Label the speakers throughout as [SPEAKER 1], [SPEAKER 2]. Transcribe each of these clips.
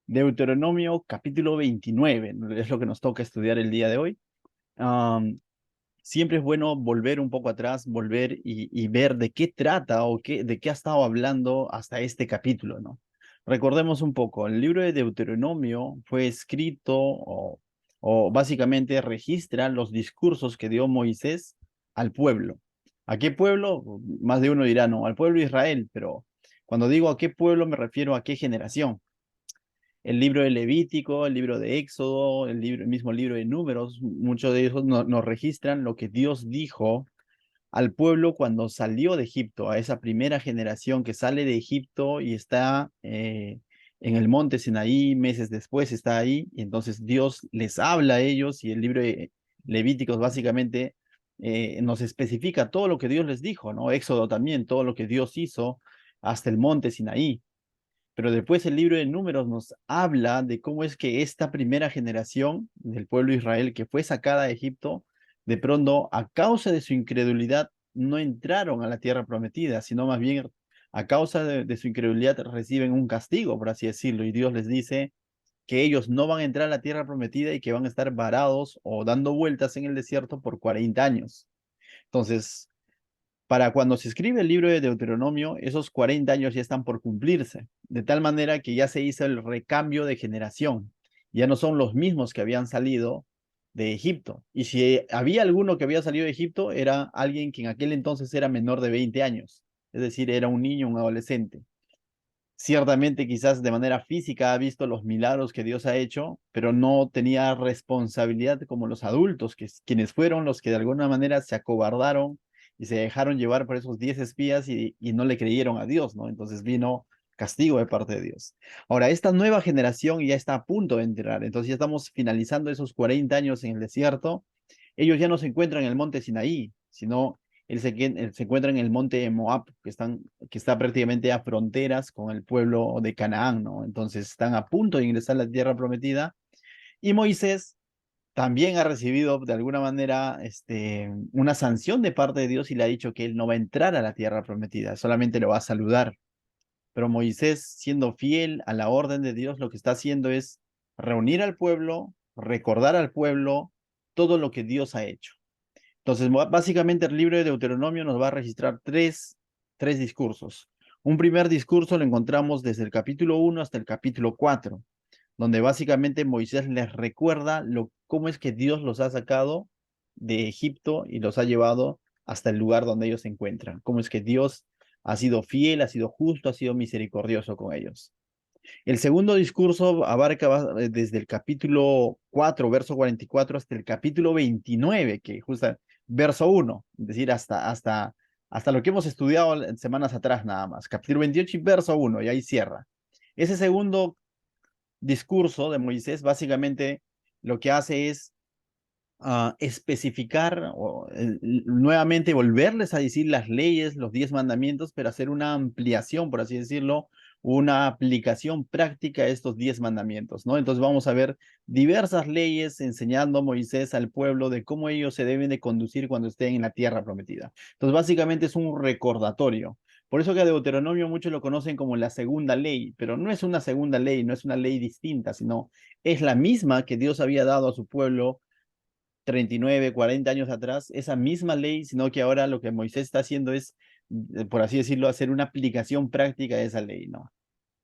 [SPEAKER 1] Deuteronomio capítulo 29 es lo que nos toca estudiar el día de hoy. Am, Siempre es bueno volver un poco atrás, volver y ver de qué trata o de qué ha estado hablando hasta este capítulo, ¿no? Recordemos un poco, el libro de Deuteronomio fue escrito o básicamente registra los discursos que dio Moisés al pueblo. ¿A qué pueblo? Más de uno dirá, no, al pueblo de Israel, pero cuando digo a qué pueblo me refiero a qué generación. El libro de Levítico, el libro de Éxodo, el mismo libro de Números, muchos de ellos nos registran lo que Dios dijo al pueblo cuando salió de Egipto, a esa primera generación que sale de Egipto y está en el monte Sinaí, meses después está ahí, y entonces Dios les habla a ellos y el libro de Levíticos básicamente nos especifica todo lo que Dios les dijo, ¿no? Éxodo también, todo lo que Dios hizo hasta el monte Sinaí. Pero después el libro de Números nos habla de cómo es que esta primera generación del pueblo de Israel que fue sacada de Egipto, de pronto a causa de su incredulidad no entraron a la tierra prometida, sino más bien a causa de su incredulidad reciben un castigo, por así decirlo, y Dios les dice que ellos no van a entrar a la tierra prometida y que van a estar varados o dando vueltas en el desierto por 40 años. Entonces, para cuando se escribe el libro de Deuteronomio, esos 40 años ya están por cumplirse, de tal manera que ya se hizo el recambio de generación. Ya no son los mismos que habían salido de Egipto. Y si había alguno que había salido de Egipto, era alguien que en aquel entonces era menor de 20 años, es decir, era un niño, un adolescente. Ciertamente quizás de manera física ha visto los milagros que Dios ha hecho, pero no tenía responsabilidad como los adultos, quienes fueron los que de alguna manera se acobardaron y se dejaron llevar por esos 10 espías y no le creyeron a Dios, ¿no? Entonces vino castigo de parte de Dios. Ahora, esta nueva generación ya está a punto de entrar, entonces ya estamos finalizando esos 40 años en el desierto. Ellos ya no se encuentran en el monte Sinaí, sino él se encuentra en el monte de Moab, que está prácticamente a fronteras con el pueblo de Canaán, ¿no? Entonces están a punto de ingresar a la tierra prometida. Y Moisés también ha recibido de alguna manera una sanción de parte de Dios y le ha dicho que él no va a entrar a la tierra prometida, solamente lo va a saludar. Pero Moisés, siendo fiel a la orden de Dios, lo que está haciendo es reunir al pueblo, recordar al pueblo todo lo que Dios ha hecho. Entonces, básicamente el libro de Deuteronomio nos va a registrar tres discursos. Un primer discurso lo encontramos desde el capítulo 1 hasta el capítulo 4, donde básicamente Moisés les recuerda cómo es que Dios los ha sacado de Egipto y los ha llevado hasta el lugar donde ellos se encuentran. Cómo es que Dios ha sido fiel, ha sido justo, ha sido misericordioso con ellos. El segundo discurso abarca desde el capítulo 4, verso 44, hasta el capítulo 29, que justo verso 1, es decir, hasta lo que hemos estudiado en semanas atrás nada más. Capítulo 28 y verso 1, y ahí cierra. Ese segundo discurso de Moisés básicamente lo que hace es especificar o nuevamente volverles a decir las leyes, los 10 mandamientos, pero hacer una ampliación, por así decirlo, una aplicación práctica a estos 10 mandamientos, ¿no? Entonces vamos a ver diversas leyes enseñando a Moisés al pueblo de cómo ellos se deben de conducir cuando estén en la tierra prometida. Entonces básicamente es un recordatorio. Por eso que a Deuteronomio muchos lo conocen como la segunda ley, pero no es una segunda ley, no es una ley distinta, sino es la misma que Dios había dado a su pueblo 39, 40 años atrás, esa misma ley, sino que ahora lo que Moisés está haciendo es, por así decirlo, hacer una aplicación práctica de esa ley, ¿no?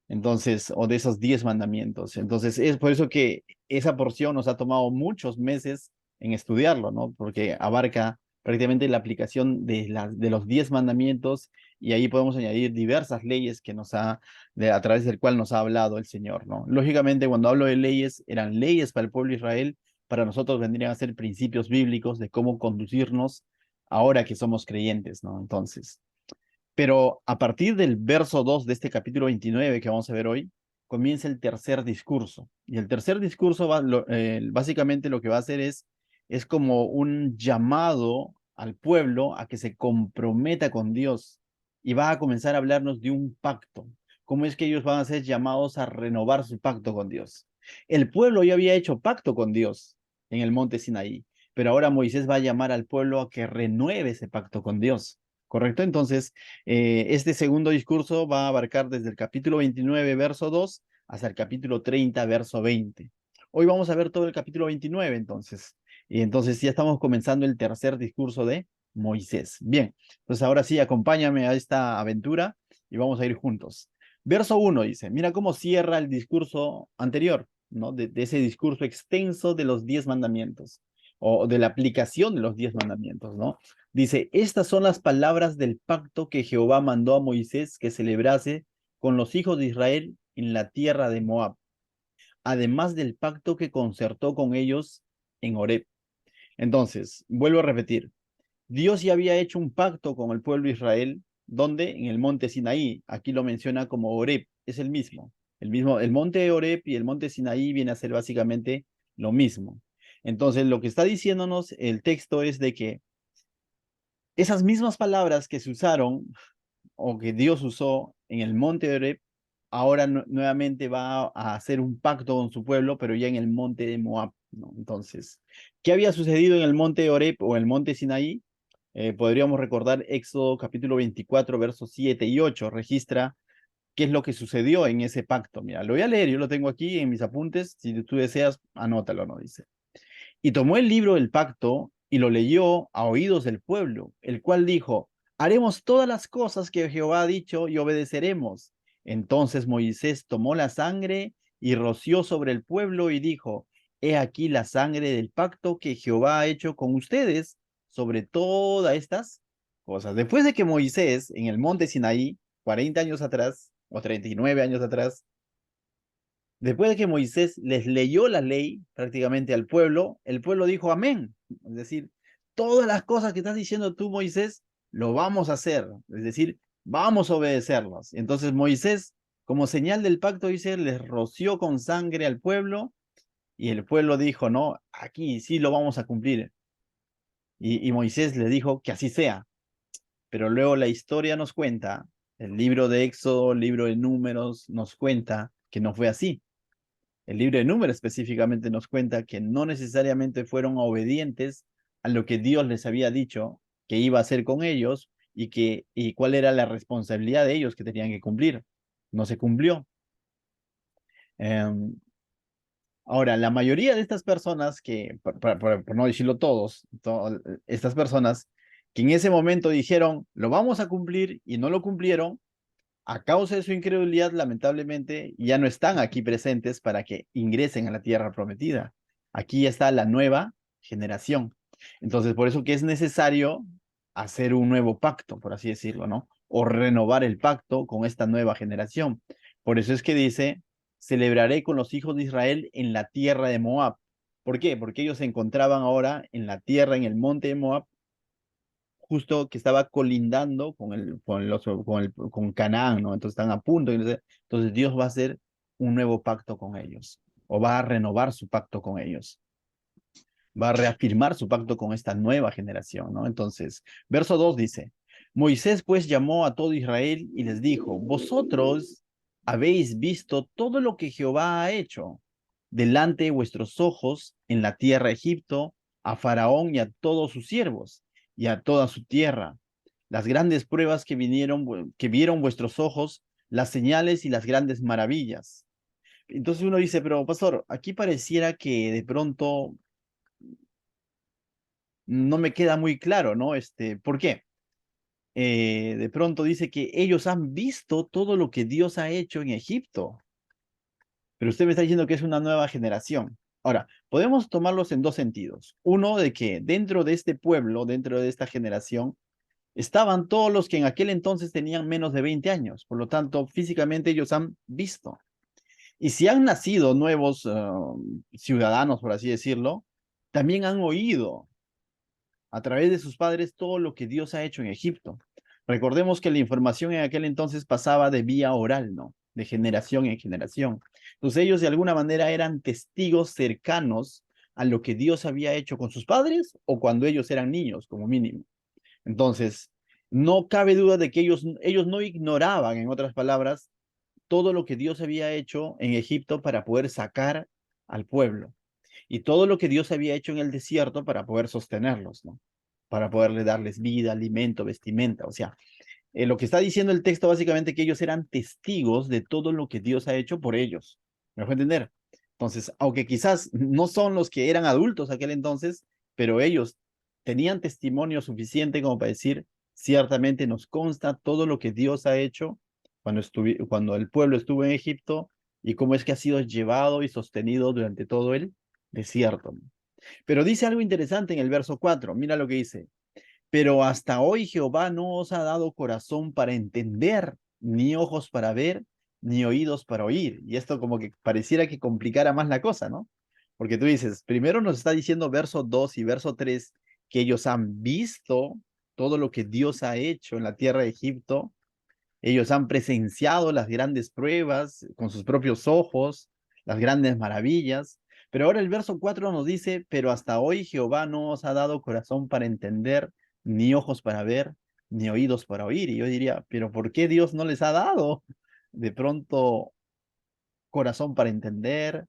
[SPEAKER 1] Entonces, o de esos 10 mandamientos. Entonces, es por eso que esa porción nos ha tomado muchos meses en estudiarlo, ¿no? Porque abarca prácticamente la aplicación de los 10 mandamientos y ahí podemos añadir diversas leyes que a través del cual nos ha hablado el Señor, ¿no? Lógicamente, cuando hablo de leyes, eran leyes para el pueblo de Israel, para nosotros vendrían a ser principios bíblicos de cómo conducirnos ahora que somos creyentes, ¿no? Entonces, pero a partir del verso 2 de este capítulo 29 que vamos a ver hoy, comienza el tercer discurso. Y el tercer discurso básicamente lo que va a hacer es como un llamado al pueblo a que se comprometa con Dios y va a comenzar a hablarnos de un pacto. ¿Cómo es que ellos van a ser llamados a renovar su pacto con Dios? El pueblo ya había hecho pacto con Dios en el monte Sinaí, pero ahora Moisés va a llamar al pueblo a que renueve ese pacto con Dios. ¿Correcto? Entonces, este segundo discurso va a abarcar desde el capítulo 29, verso 2, hasta el capítulo 30, verso 20. Hoy vamos a ver todo el capítulo 29, entonces. Y entonces ya estamos comenzando el tercer discurso de Moisés. Bien, entonces ahora sí, acompáñame a esta aventura y vamos a ir juntos. Verso 1 dice, mira cómo cierra el discurso anterior, ¿no? De ese discurso extenso de los 10 mandamientos, o de la aplicación de los 10 mandamientos, ¿no? Dice, estas son las palabras del pacto que Jehová mandó a Moisés que celebrase con los hijos de Israel en la tierra de Moab, además del pacto que concertó con ellos en Horeb. Entonces, vuelvo a repetir, Dios ya había hecho un pacto con el pueblo de Israel, donde en el monte Sinaí, aquí lo menciona como Horeb, es el mismo, el monte Horeb y el monte Sinaí viene a ser básicamente lo mismo. Entonces, lo que está diciéndonos el texto es de que esas mismas palabras que se usaron o que Dios usó en el monte Horeb, ahora nuevamente va a hacer un pacto con su pueblo, pero ya en el monte de Moab, ¿no? Entonces, ¿qué había sucedido en el monte Horeb o el monte Sinaí? Podríamos recordar Éxodo capítulo 24, versos 7 y 8, registra qué es lo que sucedió en ese pacto. Mira, lo voy a leer, yo lo tengo aquí en mis apuntes, si tú deseas, anótalo, ¿no? Dice. Y tomó el libro del pacto y lo leyó a oídos del pueblo, el cual dijo, haremos todas las cosas que Jehová ha dicho y obedeceremos. Entonces Moisés tomó la sangre y roció sobre el pueblo y dijo, he aquí la sangre del pacto que Jehová ha hecho con ustedes sobre todas estas cosas. Después de que Moisés en el monte Sinaí, 40 años atrás, o 39 años atrás, después de que Moisés les leyó la ley prácticamente al pueblo, el pueblo dijo amén. Es decir, todas las cosas que estás diciendo tú, Moisés, lo vamos a hacer. Es decir, vamos a obedecerlas. Entonces Moisés, como señal del pacto, dice, les roció con sangre al pueblo y el pueblo dijo, no, aquí sí lo vamos a cumplir. Y Moisés le dijo que así sea. Pero luego la historia nos cuenta, el libro de Éxodo, el libro de Números, nos cuenta que no fue así. El libro de Números específicamente nos cuenta que no necesariamente fueron obedientes a lo que Dios les había dicho que iba a hacer con ellos y cuál era la responsabilidad de ellos que tenían que cumplir. No se cumplió. Eh, Ahora, la mayoría de estas personas que, por no decirlo todos, estas personas que en ese momento dijeron, lo vamos a cumplir y no lo cumplieron, a causa de su incredulidad, lamentablemente, ya no están aquí presentes para que ingresen a la tierra prometida. Aquí está la nueva generación. Entonces, por eso que es necesario hacer un nuevo pacto, por así decirlo, ¿no? O renovar el pacto con esta nueva generación. Por eso es que dice, celebraré con los hijos de Israel en la tierra de Moab. ¿Por qué? Porque ellos se encontraban ahora en la tierra, en el monte de Moab, justo que estaba colindando con Canaán, ¿no? Entonces están a punto. Entonces Dios va a hacer un nuevo pacto con ellos, o va a renovar su pacto con ellos, va a reafirmar su pacto con esta nueva generación, ¿no? Entonces, verso 2 dice, Moisés pues llamó a todo Israel y les dijo, vosotros habéis visto todo lo que Jehová ha hecho delante de vuestros ojos en la tierra de Egipto, a Faraón y a todos sus siervos y a toda su tierra, las grandes pruebas que vieron vuestros ojos, las señales y las grandes maravillas. Entonces uno dice, pero pastor, aquí pareciera que de pronto no me queda muy claro, ¿no? ¿Por qué? De pronto dice que ellos han visto todo lo que Dios ha hecho en Egipto, pero usted me está diciendo que es una nueva generación. Ahora, podemos tomarlos en dos sentidos. Uno, de que dentro de este pueblo, dentro de esta generación, estaban todos los que en aquel entonces tenían menos de 20 años. Por lo tanto, físicamente ellos han visto. Y si han nacido nuevos ciudadanos, por así decirlo, también han oído a través de sus padres todo lo que Dios ha hecho en Egipto. Recordemos que la información en aquel entonces pasaba de vía oral, ¿no? De generación en generación. Entonces ellos de alguna manera eran testigos cercanos a lo que Dios había hecho con sus padres o cuando ellos eran niños, como mínimo. Entonces, no cabe duda de que ellos no ignoraban, en otras palabras, todo lo que Dios había hecho en Egipto para poder sacar al pueblo y todo lo que Dios había hecho en el desierto para poder sostenerlos, ¿no? Para poderle darles vida, alimento, vestimenta. O sea, Lo que está diciendo el texto básicamente que ellos eran testigos de todo lo que Dios ha hecho por ellos. ¿Me dejó entender? Entonces, aunque quizás no son los que eran adultos aquel entonces, pero ellos tenían testimonio suficiente como para decir, ciertamente nos consta todo lo que Dios ha hecho cuando el pueblo estuvo en Egipto y cómo es que ha sido llevado y sostenido durante todo el desierto. Pero dice algo interesante en el verso 4. Mira lo que dice. Pero hasta hoy Jehová no os ha dado corazón para entender, ni ojos para ver, ni oídos para oír. Y esto como que pareciera que complicara más la cosa, ¿no? Porque tú dices, primero nos está diciendo verso 2 y verso 3 que ellos han visto todo lo que Dios ha hecho en la tierra de Egipto. Ellos han presenciado las grandes pruebas con sus propios ojos, las grandes maravillas. Pero ahora el verso 4 nos dice, pero hasta hoy Jehová no os ha dado corazón para entender, ni ojos para ver, ni oídos para oír. Y yo diría, pero ¿por qué Dios no les ha dado de pronto corazón para entender,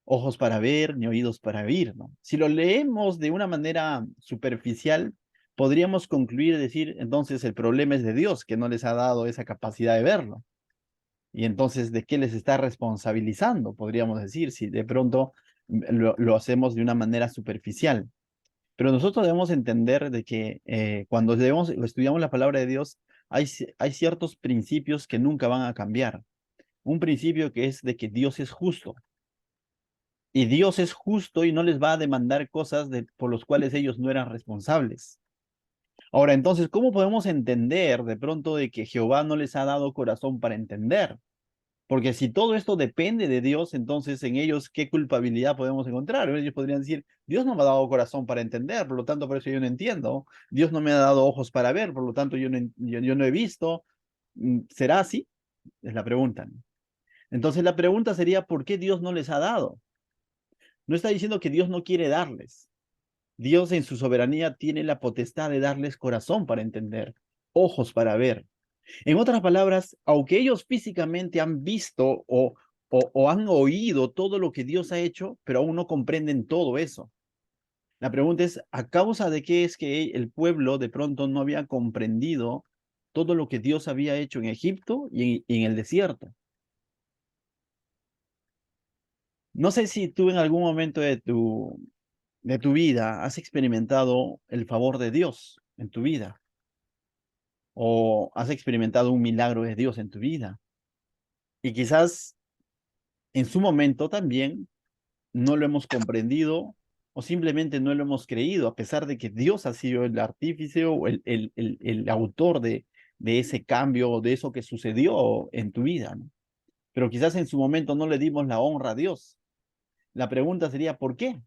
[SPEAKER 1] ojos para ver, ni oídos para oír, ¿no? Si lo leemos de una manera superficial, podríamos concluir y decir, entonces el problema es de Dios, que no les ha dado esa capacidad de verlo. Y entonces, ¿de qué les está responsabilizando? Podríamos decir, si de pronto lo hacemos de una manera superficial. Pero nosotros debemos entender de que cuando estudiamos la palabra de Dios, hay ciertos principios que nunca van a cambiar. Un principio que es de que Dios es justo. Y Dios es justo y no les va a demandar cosas por los cuales ellos no eran responsables. Ahora, entonces, ¿cómo podemos entender de pronto de que Jehová no les ha dado corazón para entender? Porque si todo esto depende de Dios, entonces en ellos, ¿qué culpabilidad podemos encontrar? Ellos podrían decir, Dios no me ha dado corazón para entender, por lo tanto, por eso yo no entiendo. Dios no me ha dado ojos para ver, por lo tanto, yo no he visto. ¿Será así? Es la pregunta. Entonces la pregunta sería, ¿por qué Dios no les ha dado? No está diciendo que Dios no quiere darles. Dios en su soberanía tiene la potestad de darles corazón para entender, ojos para ver. En otras palabras, aunque ellos físicamente han visto o han oído todo lo que Dios ha hecho, pero aún no comprenden todo eso. La pregunta es, ¿a causa de qué es que el pueblo de pronto no había comprendido todo lo que Dios había hecho en Egipto y en el desierto? No sé si tú en algún momento de tu vida has experimentado el favor de Dios en tu vida o has experimentado un milagro de Dios en tu vida. Y quizás en su momento también no lo hemos comprendido o simplemente no lo hemos creído, a pesar de que Dios ha sido el artífice o el autor de ese cambio o de eso que sucedió en tu vida, ¿no? Pero quizás en su momento no le dimos la honra a Dios. La pregunta sería, ¿por qué?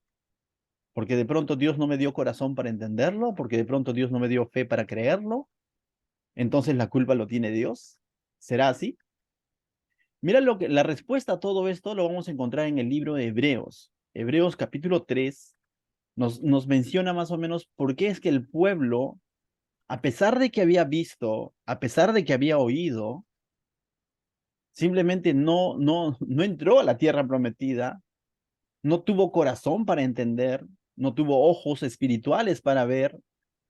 [SPEAKER 1] Porque de pronto Dios no me dio corazón para entenderlo, porque de pronto Dios no me dio fe para creerlo, entonces la culpa lo tiene Dios. ¿Será así? Mira la respuesta a todo esto lo vamos a encontrar en el libro de Hebreos. Hebreos capítulo 3 nos menciona más o menos por qué es que el pueblo, a pesar de que había visto, a pesar de que había oído, simplemente no entró a la tierra prometida, no tuvo corazón para entender, no tuvo ojos espirituales para ver,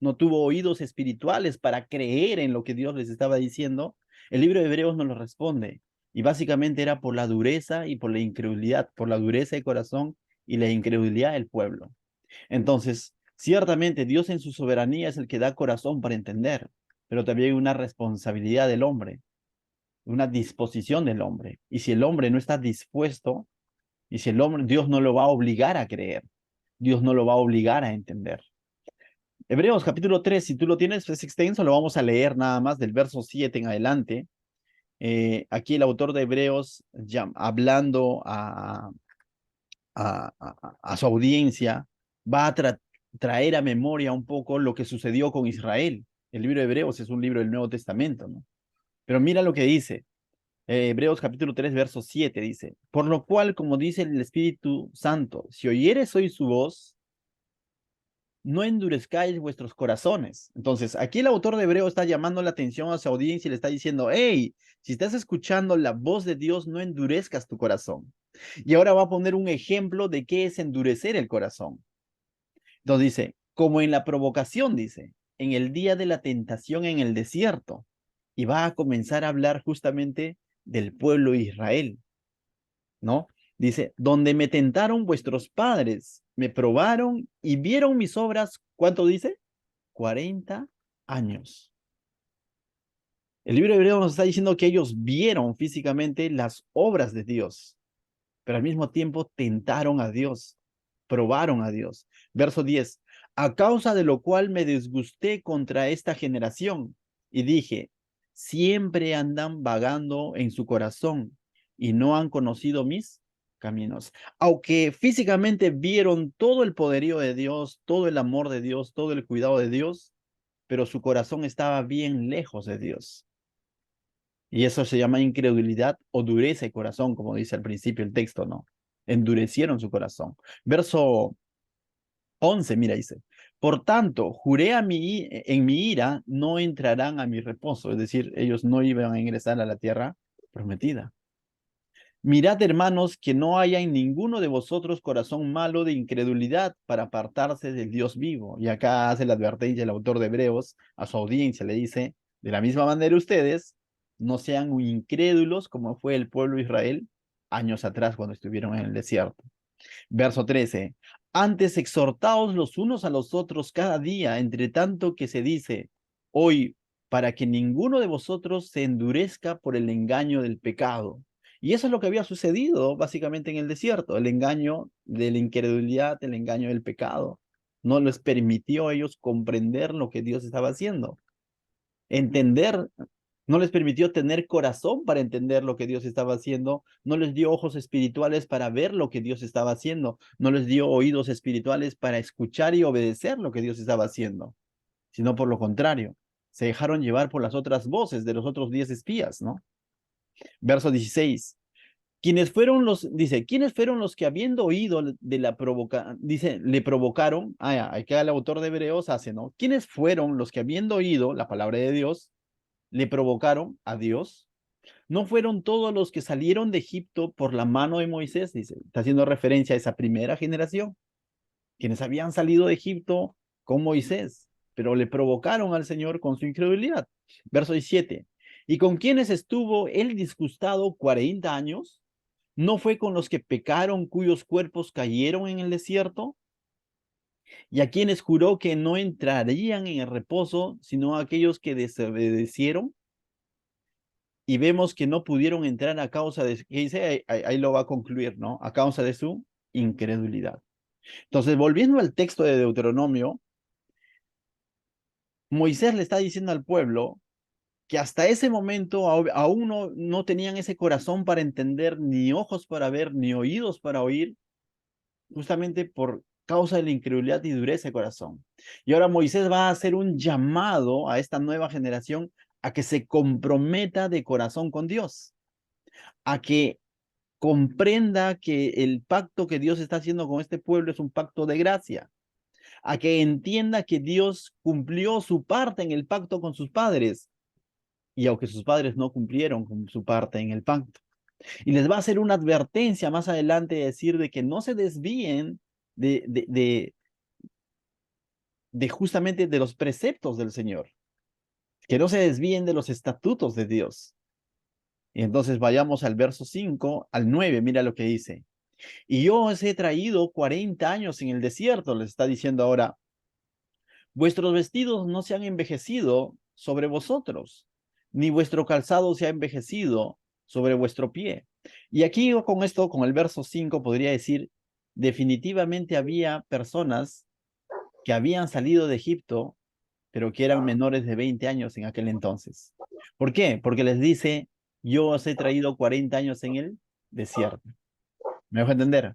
[SPEAKER 1] no tuvo oídos espirituales para creer en lo que Dios les estaba diciendo. El libro de Hebreos nos lo responde. Y básicamente era por la dureza y por la incredulidad, por la dureza de corazón y la incredulidad del pueblo. Entonces, ciertamente Dios en su soberanía es el que da corazón para entender, pero también hay una responsabilidad del hombre, una disposición del hombre. Y si el hombre no está dispuesto, y si el hombre, Dios no lo va a obligar a creer, Dios no lo va a obligar a entender. Hebreos capítulo 3, si tú lo tienes, es extenso, lo vamos a leer nada más del verso 7 en adelante. Aquí el autor de Hebreos, ya, hablando a su audiencia, va a traer a memoria un poco lo que sucedió con Israel. El libro de Hebreos es un libro del Nuevo Testamento, ¿no? Pero mira lo que dice. Hebreos capítulo 3, verso 7 dice, por lo cual, como dice el Espíritu Santo, si oyeres hoy su voz, no endurezcáis vuestros corazones. Entonces, aquí el autor de Hebreo está llamando la atención a su audiencia y le está diciendo, hey, si estás escuchando la voz de Dios, no endurezcas tu corazón. Y ahora va a poner un ejemplo de qué es endurecer el corazón. Entonces dice, como en la provocación, dice, en el día de la tentación en el desierto. y va a comenzar a hablar justamente del pueblo de Israel, ¿no? Dice, donde me tentaron vuestros padres, me probaron y vieron mis obras, ¿cuánto dice? 40 años. El libro de Hebreos nos está diciendo que ellos vieron físicamente las obras de Dios, pero al mismo tiempo tentaron a Dios, probaron a Dios. Verso 10, a causa de lo cual me disgusté contra esta generación y dije, siempre andan vagando en su corazón y no han conocido mis caminos. Aunque físicamente vieron todo el poderío de Dios, todo el amor de Dios, todo el cuidado de Dios, pero su corazón estaba bien lejos de Dios. Y eso se llama incredulidad o dureza de corazón, como dice al principio el texto, ¿no? Endurecieron su corazón. Verso 11, mira, dice, por tanto, juré en mi ira, no entrarán a mi reposo, es decir, ellos no iban a ingresar a la tierra prometida. Mirad, hermanos, que no haya en ninguno de vosotros corazón malo de incredulidad para apartarse del Dios vivo. Y acá hace la advertencia el autor de Hebreos a su audiencia, le dice, de la misma manera ustedes no sean incrédulos como fue el pueblo de Israel años atrás cuando estuvieron en el desierto. Verso 13. Antes exhortaos los unos a los otros cada día, entre tanto que se dice, hoy, para que ninguno de vosotros se endurezca por el engaño del pecado. Y eso es lo que había sucedido básicamente en el desierto, el engaño de la incredulidad, el engaño del pecado. No les permitió a ellos comprender lo que Dios estaba haciendo, entender, no les permitió tener corazón para entender lo que Dios estaba haciendo, no les dio ojos espirituales para ver lo que Dios estaba haciendo, no les dio oídos espirituales para escuchar y obedecer lo que Dios estaba haciendo, sino por lo contrario, se dejaron llevar por las otras voces de los otros 10 espías, ¿no? Verso 16. ¿Quiénes fueron los que habiendo oído de la dice, le provocaron? Acá el autor de Hebreos hace, ¿no? ¿Quiénes fueron los que habiendo oído la palabra de Dios, le provocaron a Dios? ¿No fueron todos los que salieron de Egipto por la mano de Moisés? Dice, está haciendo referencia a esa primera generación, quienes habían salido de Egipto con Moisés, pero le provocaron al Señor con su incredulidad. Verso 17. ¿Y con quienes estuvo él disgustado 40 años? ¿No fue con los que pecaron cuyos cuerpos cayeron en el desierto? ¿Y a quienes juró que no entrarían en el reposo, sino a aquellos que desobedecieron? Y vemos que no pudieron entrar a causa de, ¿qué dice? Ahí lo va a concluir, ¿no? A causa de su incredulidad. Entonces, volviendo al texto de Deuteronomio, Moisés le está diciendo al pueblo que hasta ese momento aún no tenían ese corazón para entender, ni ojos para ver, ni oídos para oír, justamente por causa de la incredulidad y dureza de corazón. Y ahora Moisés va a hacer un llamado a esta nueva generación a que se comprometa de corazón con Dios, a que comprenda que el pacto que Dios está haciendo con este pueblo es un pacto de gracia, a que entienda que Dios cumplió su parte en el pacto con sus padres, y aunque sus padres no cumplieron con su parte en el pacto. Y les va a hacer una advertencia más adelante de decir de que no se desvíen de justamente de los preceptos del Señor, que no se desvíen de los estatutos de Dios. Y entonces vayamos al verso 5 al 9, mira lo que dice. Y yo os he traído 40 años en el desierto, les está diciendo ahora, vuestros vestidos no se han envejecido sobre vosotros, ni vuestro calzado se ha envejecido sobre vuestro pie. Y aquí con esto, con el verso 5, podría decir, definitivamente había personas que habían salido de Egipto, pero que eran menores de 20 años en aquel entonces. ¿Por qué? Porque les dice, yo os he traído 40 años en el desierto. ¿Me dejo entender?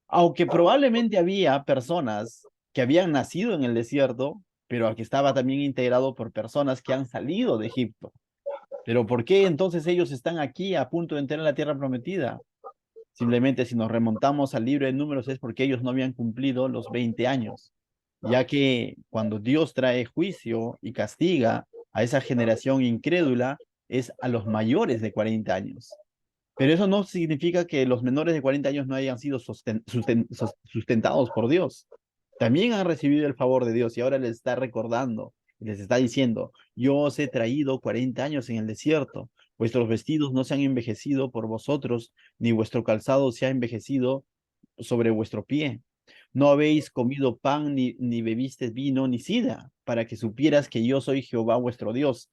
[SPEAKER 1] Aunque probablemente había personas que habían nacido en el desierto, pero aquí estaba también integrado por personas que han salido de Egipto. Pero ¿por qué entonces ellos están aquí a punto de entrar en la tierra prometida? Simplemente si nos remontamos al libro de Números es porque ellos no habían cumplido los 20 años, ya que cuando Dios trae juicio y castiga a esa generación incrédula es a los mayores de 40 años. Pero eso no significa que los menores de 40 años no hayan sido sustentados por Dios. También han recibido el favor de Dios y ahora les está recordando, Les está diciendo, yo os he traído 40 años en el desierto, vuestros vestidos no se han envejecido por vosotros, ni vuestro calzado se ha envejecido sobre vuestro pie. No habéis comido pan, ni bebisteis vino, ni sidra, para que supieras que yo soy Jehová vuestro Dios.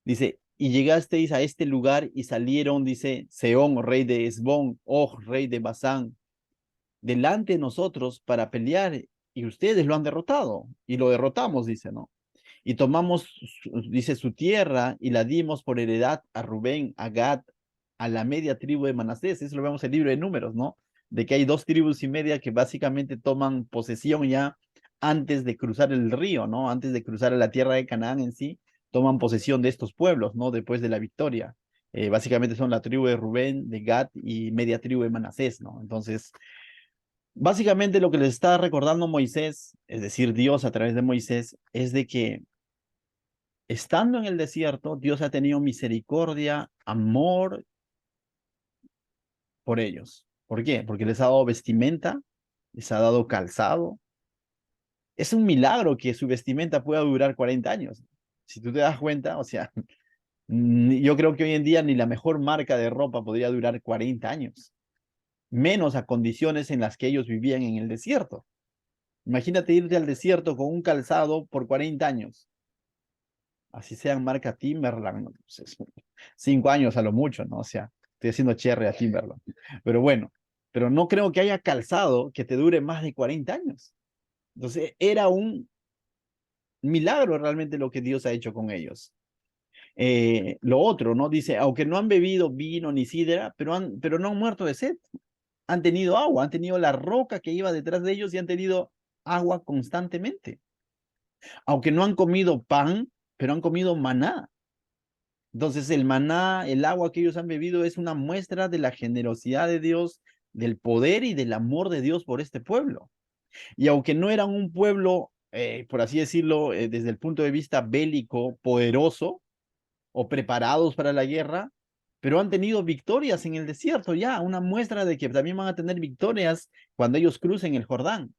[SPEAKER 1] Dice, y llegasteis a este lugar y salieron, dice, Sehón, rey de Hesbón, Og, rey de Basán, delante de nosotros para pelear, y ustedes lo han derrotado, y lo derrotamos, dice, ¿no? Y tomamos, dice, su tierra y la dimos por heredad a Rubén, a Gad, a la media tribu de Manasés. Eso lo vemos en el libro de Números, ¿no? De que hay 2 tribus y media que básicamente toman posesión ya antes de cruzar el río, ¿no? Antes de cruzar a la tierra de Canaán en sí, toman posesión de estos pueblos, ¿no? Después de la victoria. Básicamente son la tribu de Rubén, de Gad y media tribu de Manasés, ¿no? Entonces, básicamente lo que les está recordando Moisés, es decir, Dios a través de Moisés, es de que estando en el desierto, Dios ha tenido misericordia, amor por ellos. ¿Por qué? Porque les ha dado vestimenta, les ha dado calzado. Es un milagro que su vestimenta pueda durar 40 años. Si tú te das cuenta, o sea, yo creo que hoy en día ni la mejor marca de ropa podría durar 40 años, menos a condiciones en las que ellos vivían en el desierto. Imagínate irte al desierto con un calzado por 40 años. Así sean marca Timberland, ¿no? Pues 5 años a lo mucho, ¿no? O sea, estoy haciendo cherry a Timberland. Pero bueno, pero no creo que haya calzado que te dure más de 40 años. Entonces, era un milagro realmente lo que Dios ha hecho con ellos. Lo otro, ¿no? Dice, aunque no han bebido vino ni sidra, pero no han muerto de sed. Han tenido agua, han tenido la roca que iba detrás de ellos y han tenido agua constantemente. Aunque no han comido pan, pero han comido maná. Entonces el maná, el agua que ellos han bebido es una muestra de la generosidad de Dios, del poder y del amor de Dios por este pueblo. Y aunque no eran un pueblo, por así decirlo, desde el punto de vista bélico, poderoso o preparados para la guerra, pero han tenido victorias en el desierto ya, una muestra de que también van a tener victorias cuando ellos crucen el Jordán.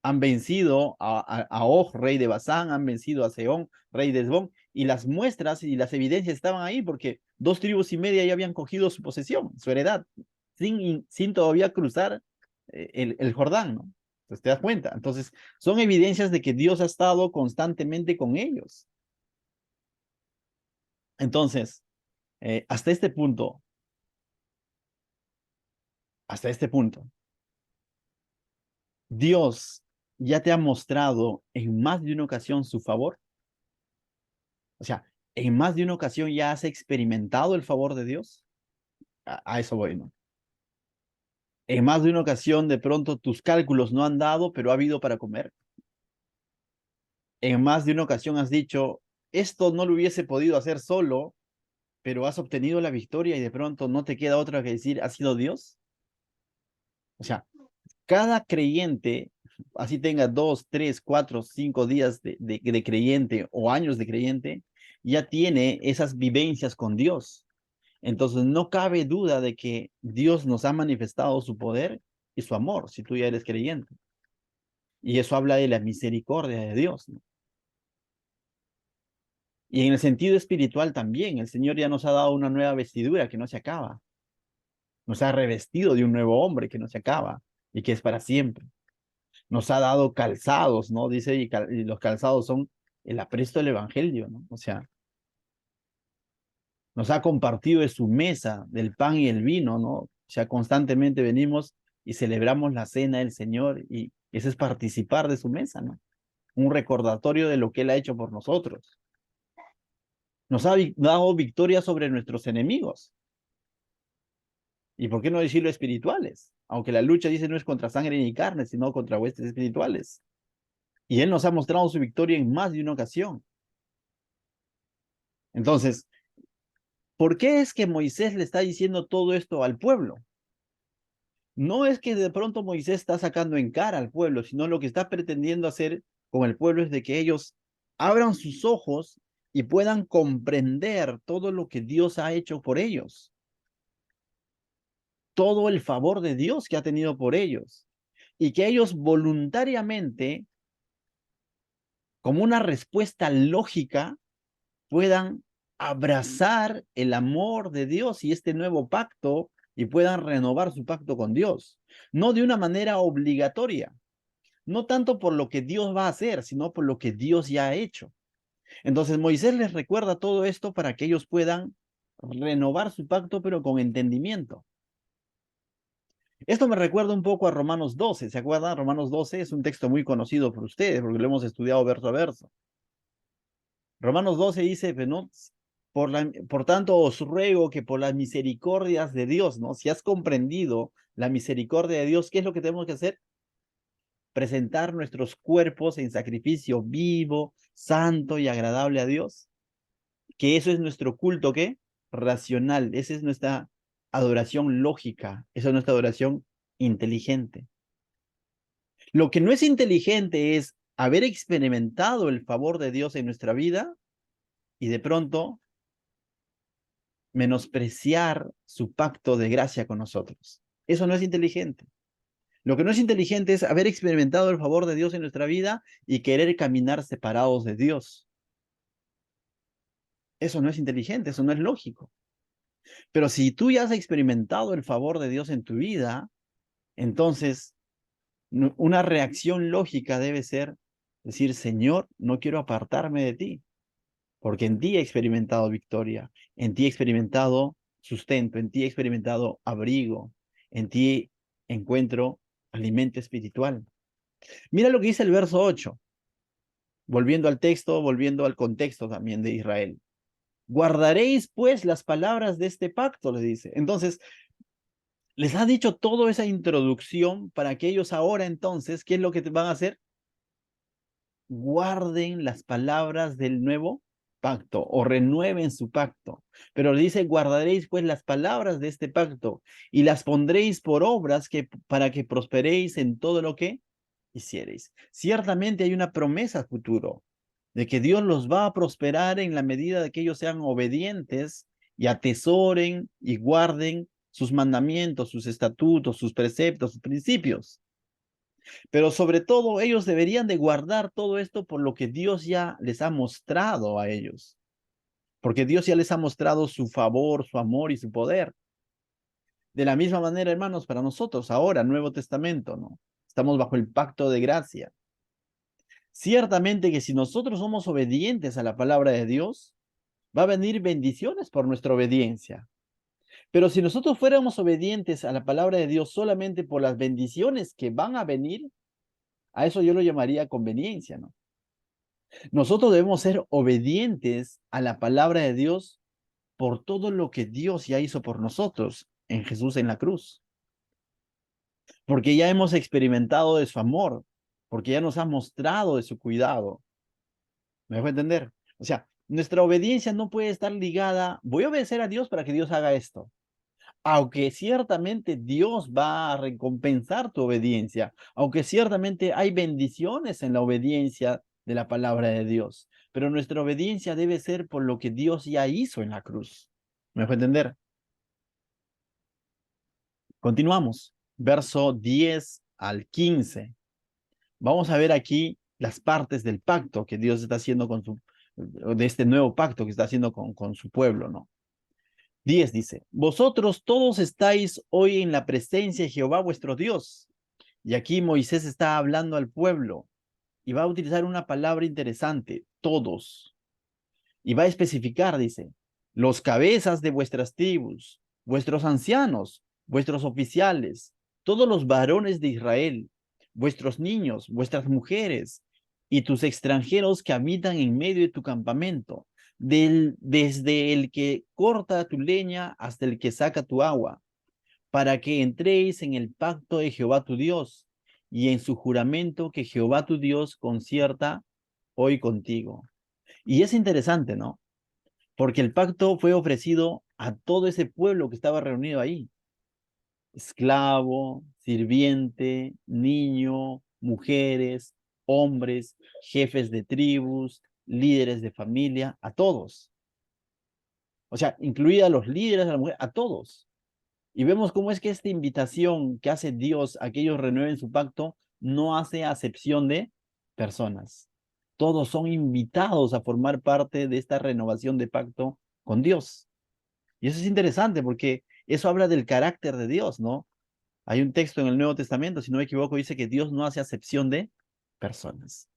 [SPEAKER 1] Han vencido a Og, rey de Basán, han vencido a Sehón, rey de Hesbón, y las muestras y las evidencias estaban ahí porque 2 tribus y media ya habían cogido su posesión, su heredad, sin todavía cruzar el Jordán, ¿no? Entonces te das cuenta. Entonces, son evidencias de que Dios ha estado constantemente con ellos. Entonces, hasta este punto, hasta este punto, Dios ya te ha mostrado en más de una ocasión su favor. O sea, en más de una ocasión ya has experimentado el favor de Dios. A eso voy, ¿no? En más de una ocasión, de pronto tus cálculos no han dado, pero ha habido para comer. En más de una ocasión has dicho, esto no lo hubiese podido hacer solo, pero has obtenido la victoria y de pronto no te queda otra que decir, ¿ha sido Dios? O sea, cada creyente, así tenga 2, 3, 4, 5 días de creyente o años de creyente, ya tiene esas vivencias con Dios. Entonces, no cabe duda de que Dios nos ha manifestado su poder y su amor, si tú ya eres creyente. Y eso habla de la misericordia de Dios, ¿no? Y en el sentido espiritual también, el Señor ya nos ha dado una nueva vestidura que no se acaba. Nos ha revestido de un nuevo hombre que no se acaba y que es para siempre. Nos ha dado calzados, ¿no? Dice, y los calzados son el apresto del Evangelio, ¿no? O sea, nos ha compartido de su mesa, del pan y el vino, ¿no? O sea, constantemente venimos y celebramos la cena del Señor y eso es participar de su mesa, ¿no? Un recordatorio de lo que Él ha hecho por nosotros. Nos ha dado victoria sobre nuestros enemigos. ¿Y por qué no decirlo espirituales? Aunque la lucha dice no es contra sangre ni carne, sino contra huestes espirituales. Y Él nos ha mostrado su victoria en más de una ocasión. Entonces, ¿por qué es que Moisés le está diciendo todo esto al pueblo? No es que de pronto Moisés está sacando en cara al pueblo, sino lo que está pretendiendo hacer con el pueblo es de que ellos abran sus ojos y puedan comprender todo lo que Dios ha hecho por ellos, todo el favor de Dios que ha tenido por ellos, y que ellos voluntariamente como una respuesta lógica, puedan abrazar el amor de Dios y este nuevo pacto y puedan renovar su pacto con Dios. No de una manera obligatoria, no tanto por lo que Dios va a hacer, sino por lo que Dios ya ha hecho. Entonces Moisés les recuerda todo esto para que ellos puedan renovar su pacto, pero con entendimiento. Esto me recuerda un poco a Romanos 12, ¿se acuerdan? Romanos 12 es un texto muy conocido por ustedes porque lo hemos estudiado verso a verso. Romanos 12 dice, pues, ¿no? Por tanto, os ruego que por las misericordias de Dios, ¿no? Si has comprendido la misericordia de Dios, ¿qué es lo que tenemos que hacer? Presentar nuestros cuerpos en sacrificio vivo, santo y agradable a Dios. Que eso es nuestro culto, ¿qué? Racional. Esa es nuestra adoración lógica. Esa es nuestra adoración inteligente. Lo que no es inteligente es haber experimentado el favor de Dios en nuestra vida y de pronto menospreciar su pacto de gracia con nosotros. Eso no es inteligente. Lo que no es inteligente es haber experimentado el favor de Dios en nuestra vida y querer caminar separados de Dios. Eso no es inteligente, eso no es lógico. Pero si tú ya has experimentado el favor de Dios en tu vida, entonces una reacción lógica debe ser decir, Señor, no quiero apartarme de ti, porque en ti he experimentado victoria, en ti he experimentado sustento, en ti he experimentado abrigo, en ti encuentro alimento espiritual. Mira lo que dice el verso 8, volviendo al texto, volviendo al contexto también de Israel. Guardaréis pues las palabras de este pacto, le dice. Entonces, les ha dicho toda esa introducción para que ellos ahora entonces, ¿qué es lo que van a hacer? Guarden las palabras del nuevo pacto o renueven su pacto. Pero dice, guardaréis pues las palabras de este pacto y las pondréis por obras para que prosperéis en todo lo que hiciereis. Ciertamente hay una promesa a futuro de que Dios los va a prosperar en la medida de que ellos sean obedientes y atesoren y guarden sus mandamientos, sus estatutos, sus preceptos, sus principios. Pero sobre todo ellos deberían de guardar todo esto por lo que Dios ya les ha mostrado a ellos. Porque Dios ya les ha mostrado su favor, su amor y su poder. De la misma manera, hermanos, para nosotros ahora, Nuevo Testamento, ¿no? Estamos bajo el pacto de gracia. Ciertamente que si nosotros somos obedientes a la palabra de Dios, va a venir bendiciones por nuestra obediencia. Pero si nosotros fuéramos obedientes a la palabra de Dios solamente por las bendiciones que van a venir, a eso yo lo llamaría conveniencia, ¿no? Nosotros debemos ser obedientes a la palabra de Dios por todo lo que Dios ya hizo por nosotros en Jesús en la cruz. Porque ya hemos experimentado de su amor, porque ya nos ha mostrado de su cuidado. ¿Me dejo entender? O sea, nuestra obediencia no puede estar ligada, voy a obedecer a Dios para que Dios haga esto. Aunque ciertamente Dios va a recompensar tu obediencia, aunque ciertamente hay bendiciones en la obediencia de la palabra de Dios, pero nuestra obediencia debe ser por lo que Dios ya hizo en la cruz. ¿Me dejo entender? Continuamos. Verso 10 al 15. Vamos a ver aquí las partes del pacto que Dios está haciendo de este nuevo pacto que está haciendo con su pueblo, ¿no? 10 dice, vosotros todos estáis hoy en la presencia de Jehová vuestro Dios. Y aquí Moisés está hablando al pueblo y va a utilizar una palabra interesante, todos. Y va a especificar, dice, los cabezas de vuestras tribus, vuestros ancianos, vuestros oficiales, todos los varones de Israel, vuestros niños, vuestras mujeres y tus extranjeros que habitan en medio de tu campamento, desde el que corta tu leña hasta el que saca tu agua, para que entréis en el pacto de Jehová tu Dios y en su juramento que Jehová tu Dios concierta hoy contigo. Y es interesante, ¿no? Porque el pacto fue ofrecido a todo ese pueblo que estaba reunido ahí. Esclavo, sirviente, niño, mujeres, hombres, jefes de tribus, líderes de familia, a todos. O sea, incluida a los líderes de la mujer, a todos. Y vemos cómo es que esta invitación que hace Dios a que ellos renueven su pacto no hace acepción de personas. Todos son invitados a formar parte de esta renovación de pacto con Dios. Y eso es interesante porque eso habla del carácter de Dios, ¿no? Hay un texto en el Nuevo Testamento, si no me equivoco, dice que Dios no hace acepción de personas.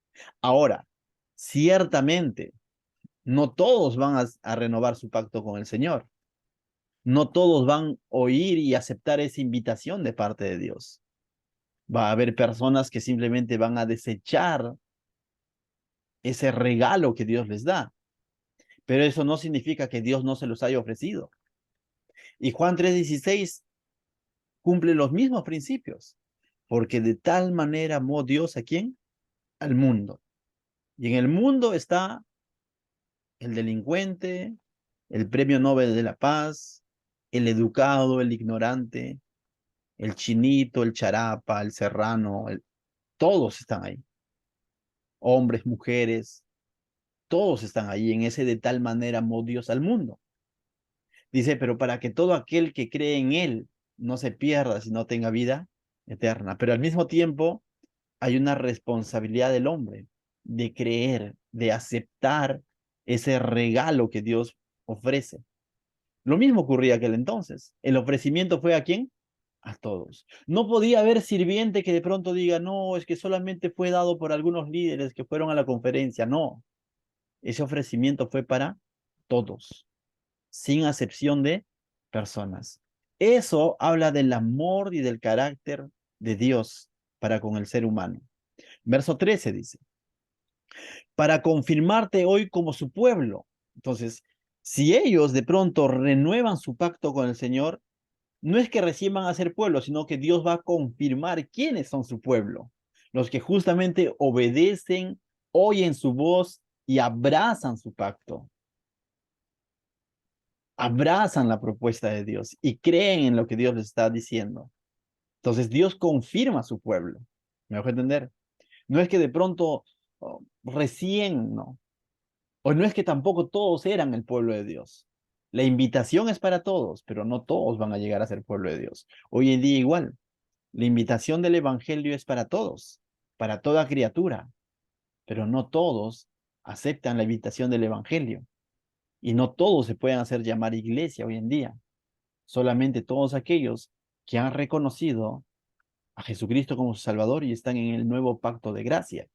[SPEAKER 1] Ahora, ciertamente, no todos van a renovar su pacto con el Señor. No todos van a oír y aceptar esa invitación de parte de Dios. Va a haber personas que simplemente van a desechar ese regalo que Dios les da. Pero eso no significa que Dios no se los haya ofrecido. Y Juan 3:16 cumple los mismos principios. Porque de tal manera amó Dios a quién? Al mundo. Y en el mundo está el delincuente, el premio Nobel de la Paz, el educado, el ignorante, el chinito, el charapa, el serrano, todos están ahí. Hombres, mujeres, todos están ahí en ese de tal manera amó Dios al mundo. Dice, pero para que todo aquel que cree en Él no se pierda, sino tenga vida eterna. Pero al mismo tiempo hay una responsabilidad del hombre de creer, de aceptar ese regalo que Dios ofrece. Lo mismo ocurría aquel entonces. El ofrecimiento fue ¿a quién? A todos. No podía haber sirviente que de pronto diga, no, es que solamente fue dado por algunos líderes que fueron a la conferencia. No, ese ofrecimiento fue para todos, sin acepción de personas. Eso habla del amor y del carácter de Dios para con el ser humano. Verso 13 dice, para confirmarte hoy como su pueblo. Entonces, si ellos de pronto renuevan su pacto con el Señor, no es que recién van a ser pueblo, sino que Dios va a confirmar quiénes son su pueblo. Los que justamente obedecen, oyen su voz y abrazan su pacto. Abrazan la propuesta de Dios y creen en lo que Dios les está diciendo. Entonces Dios confirma a su pueblo. ¿Me dejo entender? No es que de pronto recién, no. O no es que tampoco todos eran el pueblo de Dios. La invitación es para todos, pero no todos van a llegar a ser pueblo de Dios. Hoy en día igual. La invitación del Evangelio es para todos, para toda criatura, pero no todos aceptan la invitación del Evangelio y no todos se pueden hacer llamar iglesia hoy en día. Solamente todos aquellos que han reconocido a Jesucristo como su Salvador y están en el nuevo pacto de gracia.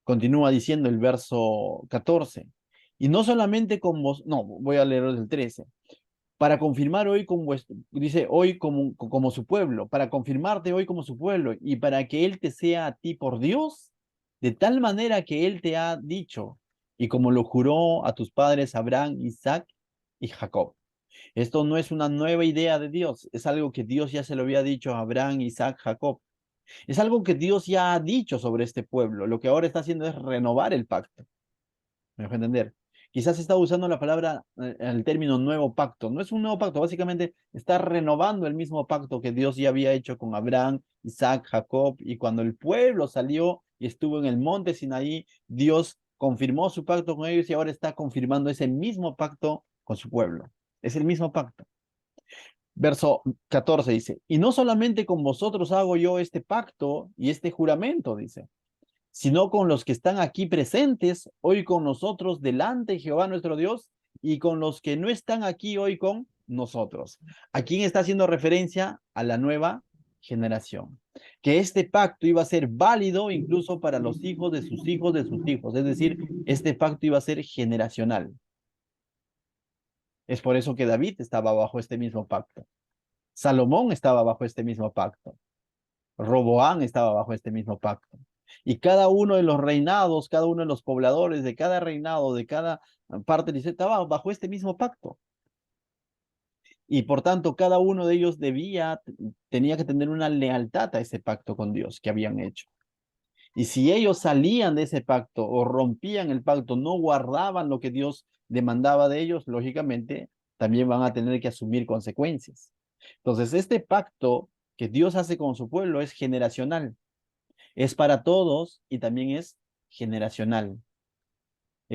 [SPEAKER 1] Continúa diciendo el verso 14. Y no solamente con vos, no, voy a leer el 13. Para confirmar hoy como dice hoy como su pueblo, para confirmarte hoy como su pueblo y para que Él te sea a ti por Dios, de tal manera que Él te ha dicho, y como lo juró a tus padres Abraham, Isaac y Jacob. Esto no es una nueva idea de Dios, es algo que Dios ya se lo había dicho a Abraham, Isaac, Jacob. Es algo que Dios ya ha dicho sobre este pueblo. Lo que ahora está haciendo es renovar el pacto. ¿Me dejo entender? Quizás está usando la palabra, el término nuevo pacto. No es un nuevo pacto, básicamente está renovando el mismo pacto que Dios ya había hecho con Abraham, Isaac, Jacob, y cuando el pueblo salió y estuvo en el monte Sinaí, Dios confirmó su pacto con ellos y ahora está confirmando ese mismo pacto con su pueblo. Es el mismo pacto. Verso 14 dice, y no solamente con vosotros hago yo este pacto y este juramento, dice, sino con los que están aquí presentes hoy con nosotros delante de Jehová nuestro Dios y con los que no están aquí hoy con nosotros. ¿A quién está haciendo referencia? A la nueva generación. Que este pacto iba a ser válido incluso para los hijos de sus hijos de sus hijos. Es decir, este pacto iba a ser generacional. Es por eso que David estaba bajo este mismo pacto. Salomón estaba bajo este mismo pacto. Roboán estaba bajo este mismo pacto. Y cada uno de los reinados, cada uno de los pobladores de cada reinado, de cada parte de Israel, estaba bajo este mismo pacto. Y por tanto, cada uno de ellos tenía que tener una lealtad a ese pacto con Dios que habían hecho. Y si ellos salían de ese pacto o rompían el pacto, no guardaban lo que Dios demandaba de ellos, lógicamente también van a tener que asumir consecuencias. Entonces, este pacto que Dios hace con su pueblo es generacional. Es para todos y también es generacional.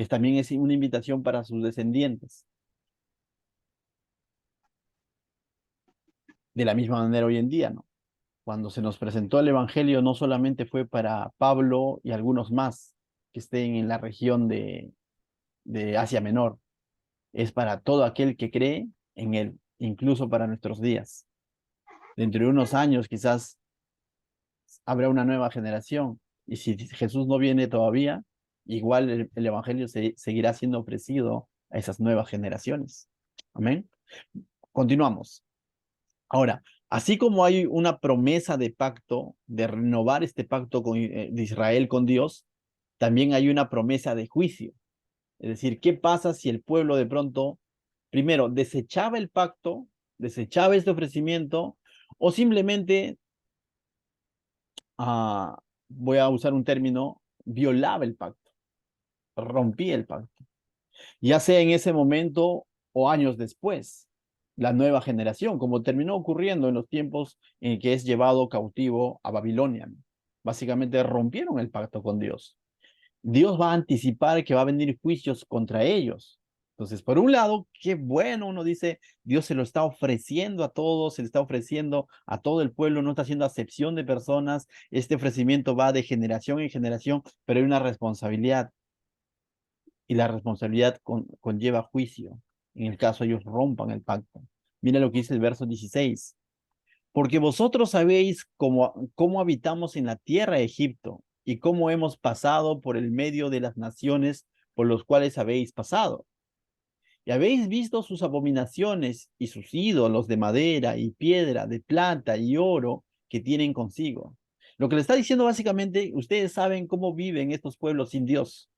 [SPEAKER 1] También es una invitación para sus descendientes. De la misma manera hoy en día, ¿no? Cuando se nos presentó el Evangelio, no solamente fue para Pablo y algunos más que estén en la región de Asia Menor, es para todo aquel que cree en Él, incluso para nuestros días. Dentro de unos años quizás habrá una nueva generación y si Jesús no viene todavía, igual el Evangelio seguirá siendo ofrecido a esas nuevas generaciones. Amén. Continuamos. Ahora, así como hay una promesa de pacto, de renovar este pacto de Israel con Dios, también hay una promesa de juicio. Es decir, ¿qué pasa si el pueblo de pronto, primero, desechaba el pacto, desechaba este ofrecimiento, o simplemente, ah, voy a usar un término, violaba el pacto, rompía el pacto? Ya sea en ese momento o años después, la nueva generación, como terminó ocurriendo en los tiempos en que es llevado cautivo a Babilonia. Básicamente rompieron el pacto con Dios. Dios va a anticipar que va a venir juicios contra ellos. Entonces, por un lado, qué bueno, uno dice, Dios se lo está ofreciendo a todos, se le está ofreciendo a todo el pueblo, no está haciendo acepción de personas, este ofrecimiento va de generación en generación, pero hay una responsabilidad y la responsabilidad conlleva juicio en el caso ellos rompan el pacto. Mira lo que dice el verso 16. Porque vosotros sabéis cómo habitamos en la tierra de Egipto y cómo hemos pasado por el medio de las naciones por los cuales habéis pasado. Y habéis visto sus abominaciones y sus ídolos de madera y piedra, de plata y oro que tienen consigo. Lo que le está diciendo básicamente, ustedes saben cómo viven estos pueblos sin Dios,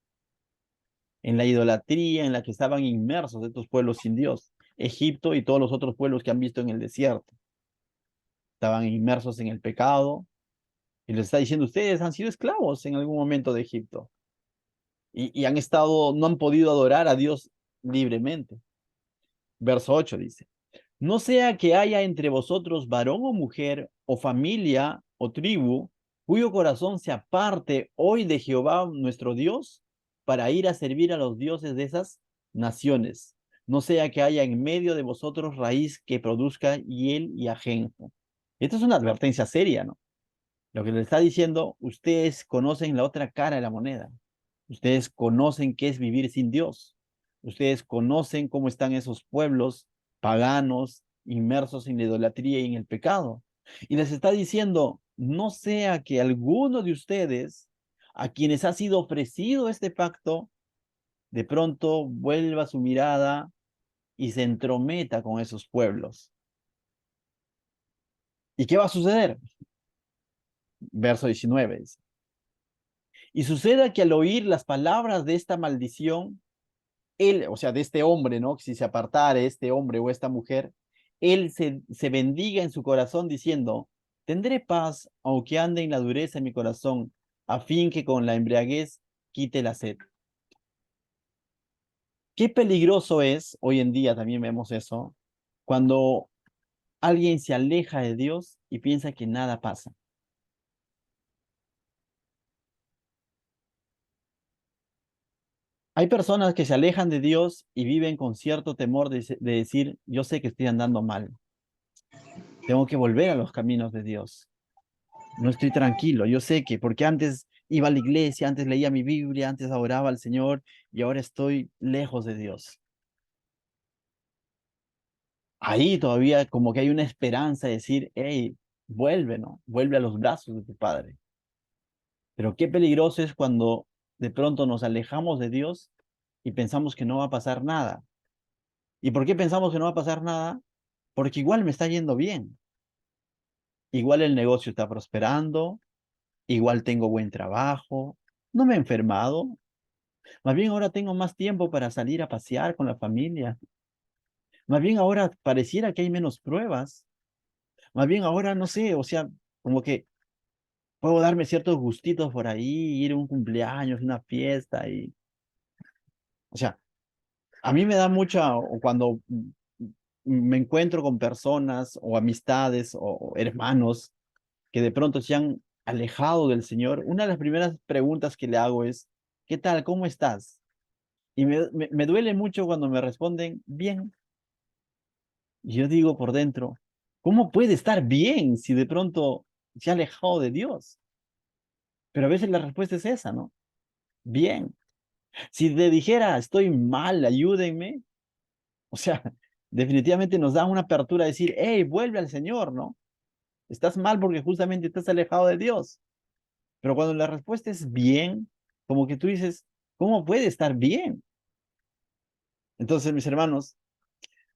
[SPEAKER 1] en la idolatría en la que estaban inmersos estos pueblos sin Dios, Egipto y todos los otros pueblos que han visto en el desierto. Estaban inmersos en el pecado y les está diciendo, ustedes han sido esclavos en algún momento de Egipto y han estado, no han podido adorar a Dios libremente. Verso 8 dice, no sea que haya entre vosotros varón o mujer, o familia o tribu, cuyo corazón se aparte hoy de Jehová nuestro Dios para ir a servir a los dioses de esas naciones. No sea que haya en medio de vosotros raíz que produzca hiel y ajenjo. Esta es una advertencia seria, ¿no? Lo que le está diciendo, ustedes conocen la otra cara de la moneda. Ustedes conocen qué es vivir sin Dios. Ustedes conocen cómo están esos pueblos paganos, inmersos en la idolatría y en el pecado. Y les está diciendo, no sea que alguno de ustedes, a quienes ha sido ofrecido este pacto, de pronto vuelva su mirada y se entrometa con esos pueblos. ¿Y qué va a suceder? Verso 19 dice. Y suceda que al oír las palabras de esta maldición, él, o sea, de este hombre, ¿no? Si se apartara este hombre o esta mujer, él se bendiga en su corazón diciendo, tendré paz aunque ande en la dureza en mi corazón, a fin que con la embriaguez quite la sed. Qué peligroso es, hoy en día también vemos eso, cuando alguien se aleja de Dios y piensa que nada pasa. Hay personas que se alejan de Dios y viven con cierto temor de decir, yo sé que estoy andando mal, tengo que volver a los caminos de Dios. No estoy tranquilo, yo sé que, porque antes iba a la iglesia, antes leía mi Biblia, antes adoraba al Señor y ahora estoy lejos de Dios. Ahí todavía como que hay una esperanza de decir, hey, vuelve, ¿no? Vuelve a los brazos de tu Padre. Pero qué peligroso es cuando de pronto nos alejamos de Dios y pensamos que no va a pasar nada. ¿Y por qué pensamos que no va a pasar nada? Porque igual me está yendo bien. Igual el negocio está prosperando, igual tengo buen trabajo, no me he enfermado. Más bien ahora tengo más tiempo para salir a pasear con la familia. Más bien ahora pareciera que hay menos pruebas. Más bien ahora no sé, o sea, como que puedo darme ciertos gustitos por ahí, ir a un cumpleaños, una fiesta y, o sea, a mí me da mucha, o cuando me encuentro con personas o amistades o hermanos que de pronto se han alejado del Señor, una de las primeras preguntas que le hago es, ¿qué tal? ¿Cómo estás? Y me duele mucho cuando me responden, bien. Y yo digo por dentro, ¿cómo puede estar bien si de pronto se ha alejado de Dios. Pero a veces la respuesta es esa, ¿no? Bien. Si te dijera, estoy mal, ayúdenme, o sea, definitivamente nos da una apertura a decir, hey, vuelve al Señor, ¿no? Estás mal porque justamente estás alejado de Dios. Pero cuando la respuesta es bien, como que tú dices, ¿cómo puede estar bien? Entonces, mis hermanos,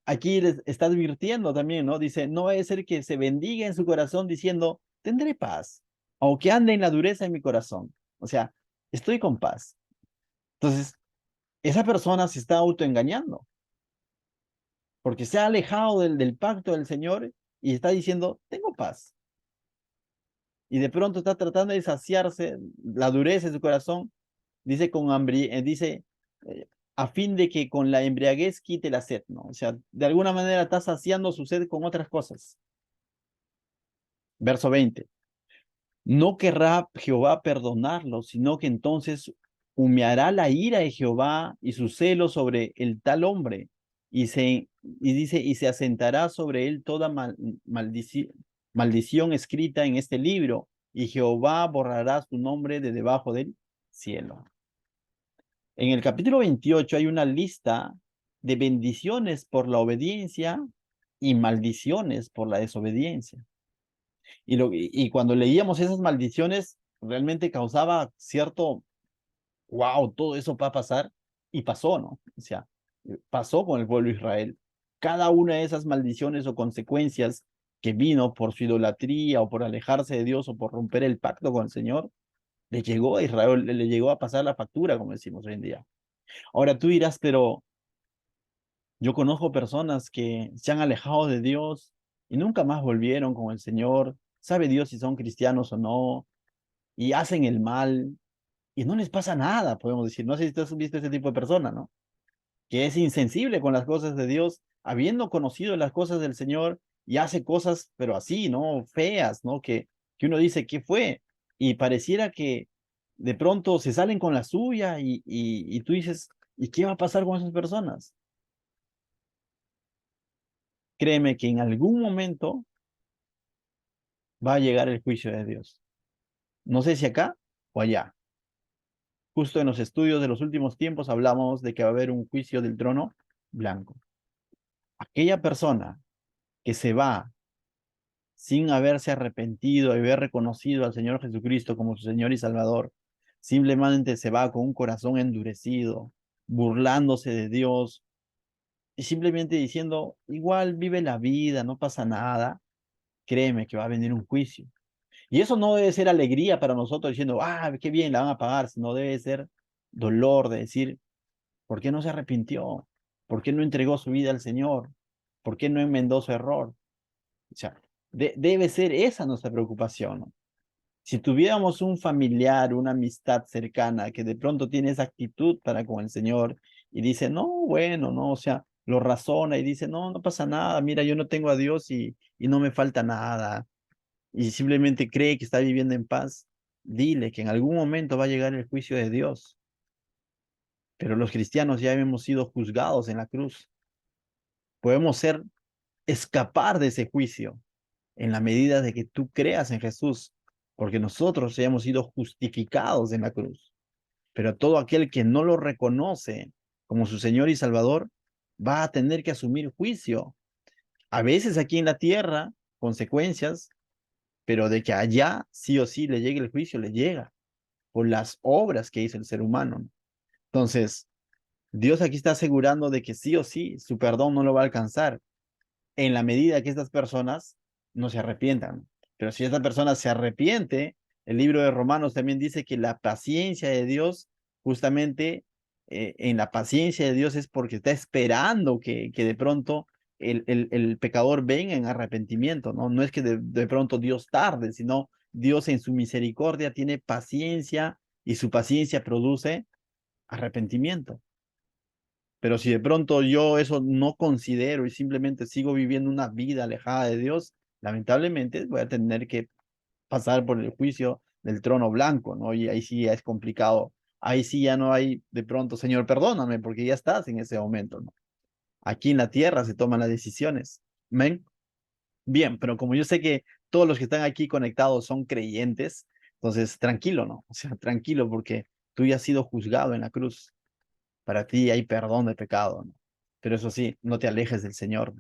[SPEAKER 1] aquí les está advirtiendo también, ¿no? Dice, no va a ser que se bendiga en su corazón diciendo, tendré paz, aunque ande en la dureza de mi corazón. O sea, estoy con paz. Entonces, esa persona se está autoengañando, porque se ha alejado del pacto del Señor y está diciendo, tengo paz. Y de pronto está tratando de saciarse la dureza de su corazón, dice con hambre, dice, a fin de que con la embriaguez quite la sed, ¿no? O sea, de alguna manera está saciando su sed con otras cosas. Verso 20. No querrá Jehová perdonarlo, sino que entonces humeará la ira de Jehová y su celo sobre el tal hombre, y dice, y se asentará sobre él toda maldición escrita en este libro, y Jehová borrará su nombre de debajo del cielo. En el capítulo 28 hay una lista de bendiciones por la obediencia y maldiciones por la desobediencia. Y cuando leíamos esas maldiciones, realmente causaba cierto, wow, todo eso va a pasar, y pasó, ¿no? O sea, pasó con el pueblo de Israel. Cada una de esas maldiciones o consecuencias que vino por su idolatría o por alejarse de Dios o por romper el pacto con el Señor, le llegó a Israel, le llegó a pasar la factura, como decimos hoy en día. Ahora tú dirás, pero yo conozco personas que se han alejado de Dios y nunca más volvieron con el Señor. ¿Sabe Dios si son cristianos o no? Y hacen el mal y no les pasa nada, podemos decir. No sé si tú has visto ese tipo de persona, ¿no? Que es insensible con las cosas de Dios, habiendo conocido las cosas del Señor y hace cosas, pero así, ¿no? Feas, ¿no? Que uno dice, ¿qué fue? Y pareciera que de pronto se salen con la suya y tú dices, ¿y qué va a pasar con esas personas? Créeme que en algún momento va a llegar el juicio de Dios. No sé si acá o allá. Justo en los estudios de los últimos tiempos hablamos de que va a haber un juicio del trono blanco. Aquella persona que se va sin haberse arrepentido y haber reconocido al Señor Jesucristo como su Señor y Salvador, simplemente se va con un corazón endurecido, burlándose de Dios y simplemente diciendo, igual vive la vida, no pasa nada, créeme que va a venir un juicio. Y eso no debe ser alegría para nosotros diciendo, ah, qué bien, la van a pagar, sino debe ser dolor de decir, ¿por qué no se arrepintió? ¿Por qué no entregó su vida al Señor? ¿Por qué no enmendó su error? O sea, debe ser esa nuestra preocupación, ¿no? Si tuviéramos un familiar, una amistad cercana que de pronto tiene esa actitud para con el Señor y dice, no, bueno, no, o sea, lo razona y dice, no, no pasa nada, mira, yo no tengo a Dios y no me falta nada, y simplemente cree que está viviendo en paz, dile que en algún momento va a llegar el juicio de Dios. Pero los cristianos ya hemos sido juzgados en la cruz. Podemos escapar de ese juicio en la medida de que tú creas en Jesús, porque nosotros ya hemos sido justificados en la cruz. Pero todo aquel que no lo reconoce como su Señor y Salvador va a tener que asumir juicio. A veces aquí en la tierra, consecuencias, pero de que allá sí o sí le llegue el juicio, le llega por las obras que hizo el ser humano. Entonces, Dios aquí está asegurando de que sí o sí su perdón no lo va a alcanzar en la medida que estas personas no se arrepientan. Pero si esta persona se arrepiente, el libro de Romanos también dice que la paciencia de Dios, justamente en la paciencia de Dios es porque está esperando que de pronto el pecador venga en arrepentimiento, ¿no? No es que de pronto Dios tarde, sino Dios en su misericordia tiene paciencia y su paciencia produce arrepentimiento. Pero si de pronto yo eso no considero y simplemente sigo viviendo una vida alejada de Dios, lamentablemente voy a tener que pasar por el juicio del trono blanco, ¿no? Y ahí sí ya es complicado. Ahí sí ya no hay de pronto, Señor, perdóname, porque ya estás en ese momento, ¿no? Aquí en la tierra se toman las decisiones. ¿Ven? Bien, pero como yo sé que todos los que están aquí conectados son creyentes, entonces tranquilo, ¿no? O sea, tranquilo porque tú ya has sido juzgado en la cruz. Para ti hay perdón de pecado, ¿no? Pero eso sí, no te alejes del Señor.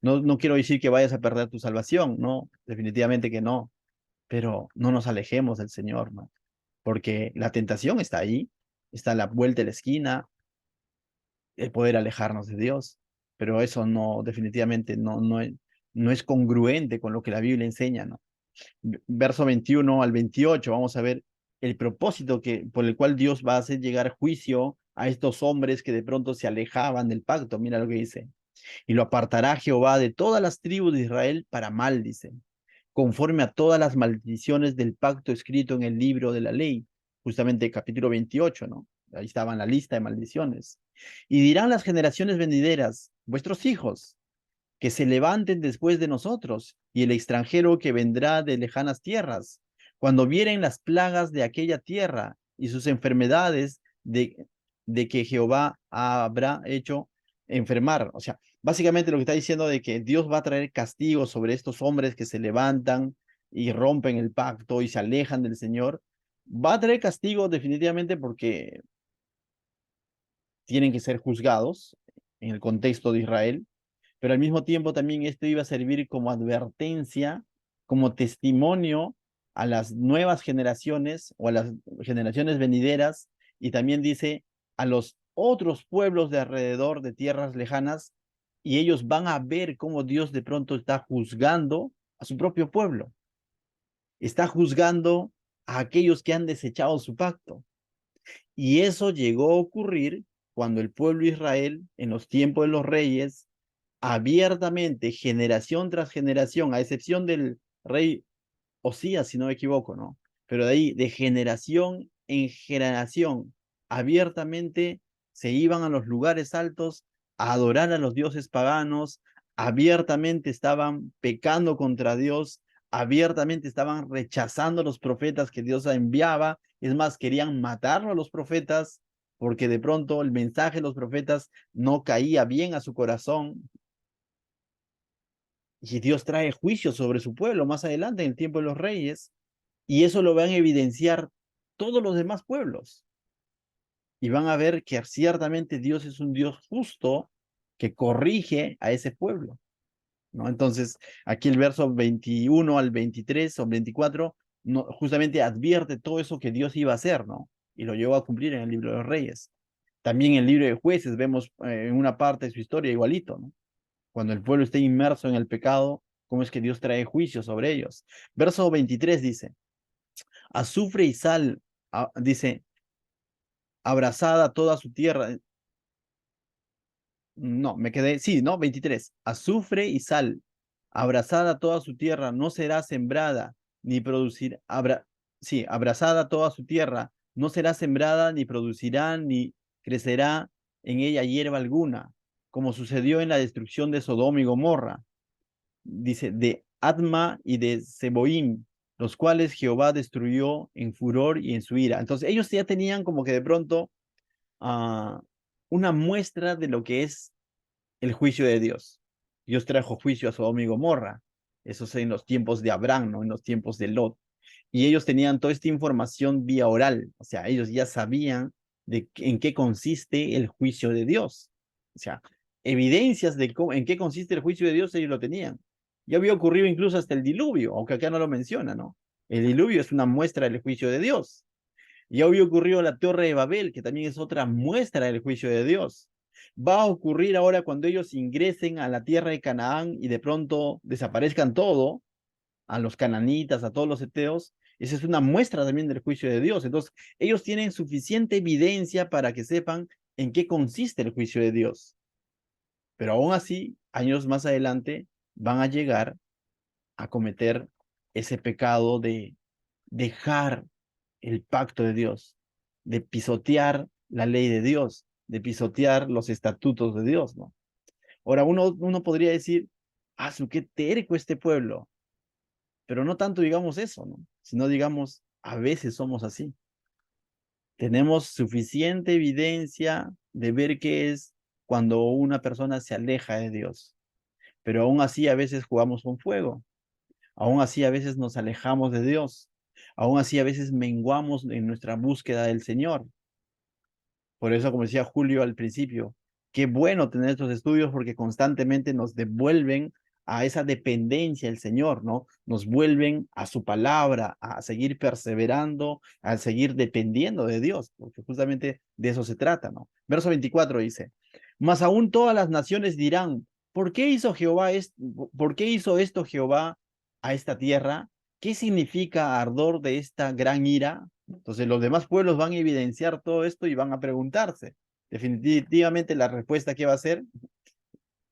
[SPEAKER 1] No quiero decir que vayas a perder tu salvación, no, definitivamente que no, pero no nos alejemos del Señor, ¿no? Porque la tentación está ahí, está a la vuelta de la esquina, el poder alejarnos de Dios, pero eso no, definitivamente no es congruente con lo que la Biblia enseña, ¿no? Verso 21 al 28, vamos a ver el propósito por el cual Dios va a hacer llegar juicio a estos hombres que de pronto se alejaban del pacto. Mira lo que dice. Y lo apartará Jehová de todas las tribus de Israel para mal, dice, conforme a todas las maldiciones del pacto escrito en el libro de la ley, justamente capítulo 28, ¿no? Ahí estaba en la lista de maldiciones. Y dirán las generaciones venideras, vuestros hijos, que se levanten después de nosotros, y el extranjero que vendrá de lejanas tierras, cuando vieren las plagas de aquella tierra y sus enfermedades de que Jehová habrá hecho enfermar. O sea, básicamente lo que está diciendo de que Dios va a traer castigo sobre estos hombres que se levantan y rompen el pacto y se alejan del Señor. Va a traer castigo definitivamente porque tienen que ser juzgados en el contexto de Israel, pero al mismo tiempo también esto iba a servir como advertencia, como testimonio a las nuevas generaciones o a las generaciones venideras, y también dice a los otros pueblos de alrededor de tierras lejanas, y ellos van a ver cómo Dios de pronto está juzgando a su propio pueblo, está juzgando a aquellos que han desechado su pacto. Y eso llegó a ocurrir cuando el pueblo de Israel, en los tiempos de los reyes, abiertamente, generación tras generación, a excepción del rey Osías, si no me equivoco, ¿no? Pero de ahí, de generación en generación, abiertamente se iban a los lugares altos a adorar a los dioses paganos, abiertamente estaban pecando contra Dios, abiertamente estaban rechazando a los profetas que Dios enviaba, es más, querían matar a los profetas porque de pronto el mensaje de los profetas no caía bien a su corazón, y Dios trae juicio sobre su pueblo más adelante en el tiempo de los reyes, y eso lo van a evidenciar todos los demás pueblos. Y van a ver que ciertamente Dios es un Dios justo que corrige a ese pueblo, ¿no? Entonces, aquí el verso 21 al 23 o 24 no, justamente advierte todo eso que Dios iba a hacer, ¿no? Y lo llevó a cumplir en el libro de los reyes. También en el libro de jueces vemos en una parte de su historia igualito, ¿no? Cuando el pueblo esté inmerso en el pecado, cómo es que Dios trae juicio sobre ellos. Verso 23 dice, azufre y sal, dice, abrazada toda su tierra. No, me quedé, sí, ¿no? 23. Azufre y sal, abrazada toda su tierra, no será sembrada, ni producir, sí, abrazada toda su tierra, no será sembrada, ni producirá, ni crecerá en ella hierba alguna, como sucedió en la destrucción de Sodoma y Gomorra, dice, de Adma y de Seboim, los cuales Jehová destruyó en furor y en su ira. Entonces ellos ya tenían como que de pronto uh, una muestra de lo que es el juicio de Dios. Dios trajo juicio a Sodoma y Gomorra. Eso es en los tiempos de Abraham, ¿no? En los tiempos de Lot. Y ellos tenían toda esta información vía oral. O sea, ellos ya sabían en qué consiste el juicio de Dios. O sea, evidencias de en qué consiste el juicio de Dios ellos lo tenían. Ya había ocurrido incluso hasta el diluvio, aunque acá no lo menciona, ¿no? El diluvio es una muestra del juicio de Dios. Ya había ocurrido la Torre de Babel, que también es otra muestra del juicio de Dios. Va a ocurrir ahora cuando ellos ingresen a la tierra de Canaán y de pronto desaparezcan todo, a los cananitas, a todos los heteos. Esa es una muestra también del juicio de Dios. Entonces, ellos tienen suficiente evidencia para que sepan en qué consiste el juicio de Dios. Pero aún así, años más adelante, van a llegar a cometer ese pecado de dejar el pacto de Dios, de pisotear la ley de Dios, de pisotear los estatutos de Dios, ¿no? Ahora, uno podría decir, ah, qué terco este pueblo, pero no tanto digamos eso, ¿no? Sino digamos, a veces somos así. Tenemos suficiente evidencia de ver qué es cuando una persona se aleja de Dios, pero aún así a veces jugamos con fuego. Aún así a veces nos alejamos de Dios. Aún así a veces menguamos en nuestra búsqueda del Señor. Por eso, como decía Julio al principio, qué bueno tener estos estudios porque constantemente nos devuelven a esa dependencia del Señor, ¿no? Nos vuelven a su palabra, a seguir perseverando, a seguir dependiendo de Dios, porque justamente de eso se trata, ¿no? Verso 24 dice, mas aún todas las naciones dirán, ¿por qué hizo Jehová por qué hizo esto Jehová a esta tierra? ¿Qué significa ardor de esta gran ira? Entonces los demás pueblos van a evidenciar todo esto y van a preguntarse. Definitivamente la respuesta que va a ser,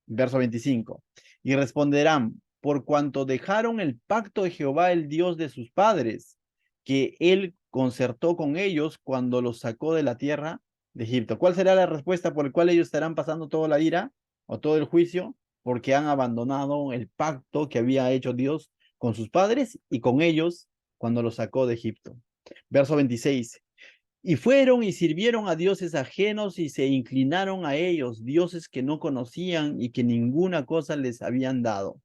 [SPEAKER 1] verso 25, y responderán, por cuanto dejaron el pacto de Jehová, el Dios de sus padres, que él concertó con ellos cuando los sacó de la tierra de Egipto. ¿Cuál será la respuesta por la cual ellos estarán pasando toda la ira o todo el juicio? Porque han abandonado el pacto que había hecho Dios con sus padres y con ellos cuando los sacó de Egipto. Verso 26. Y fueron y sirvieron a dioses ajenos y se inclinaron a ellos, dioses que no conocían y que ninguna cosa les habían dado.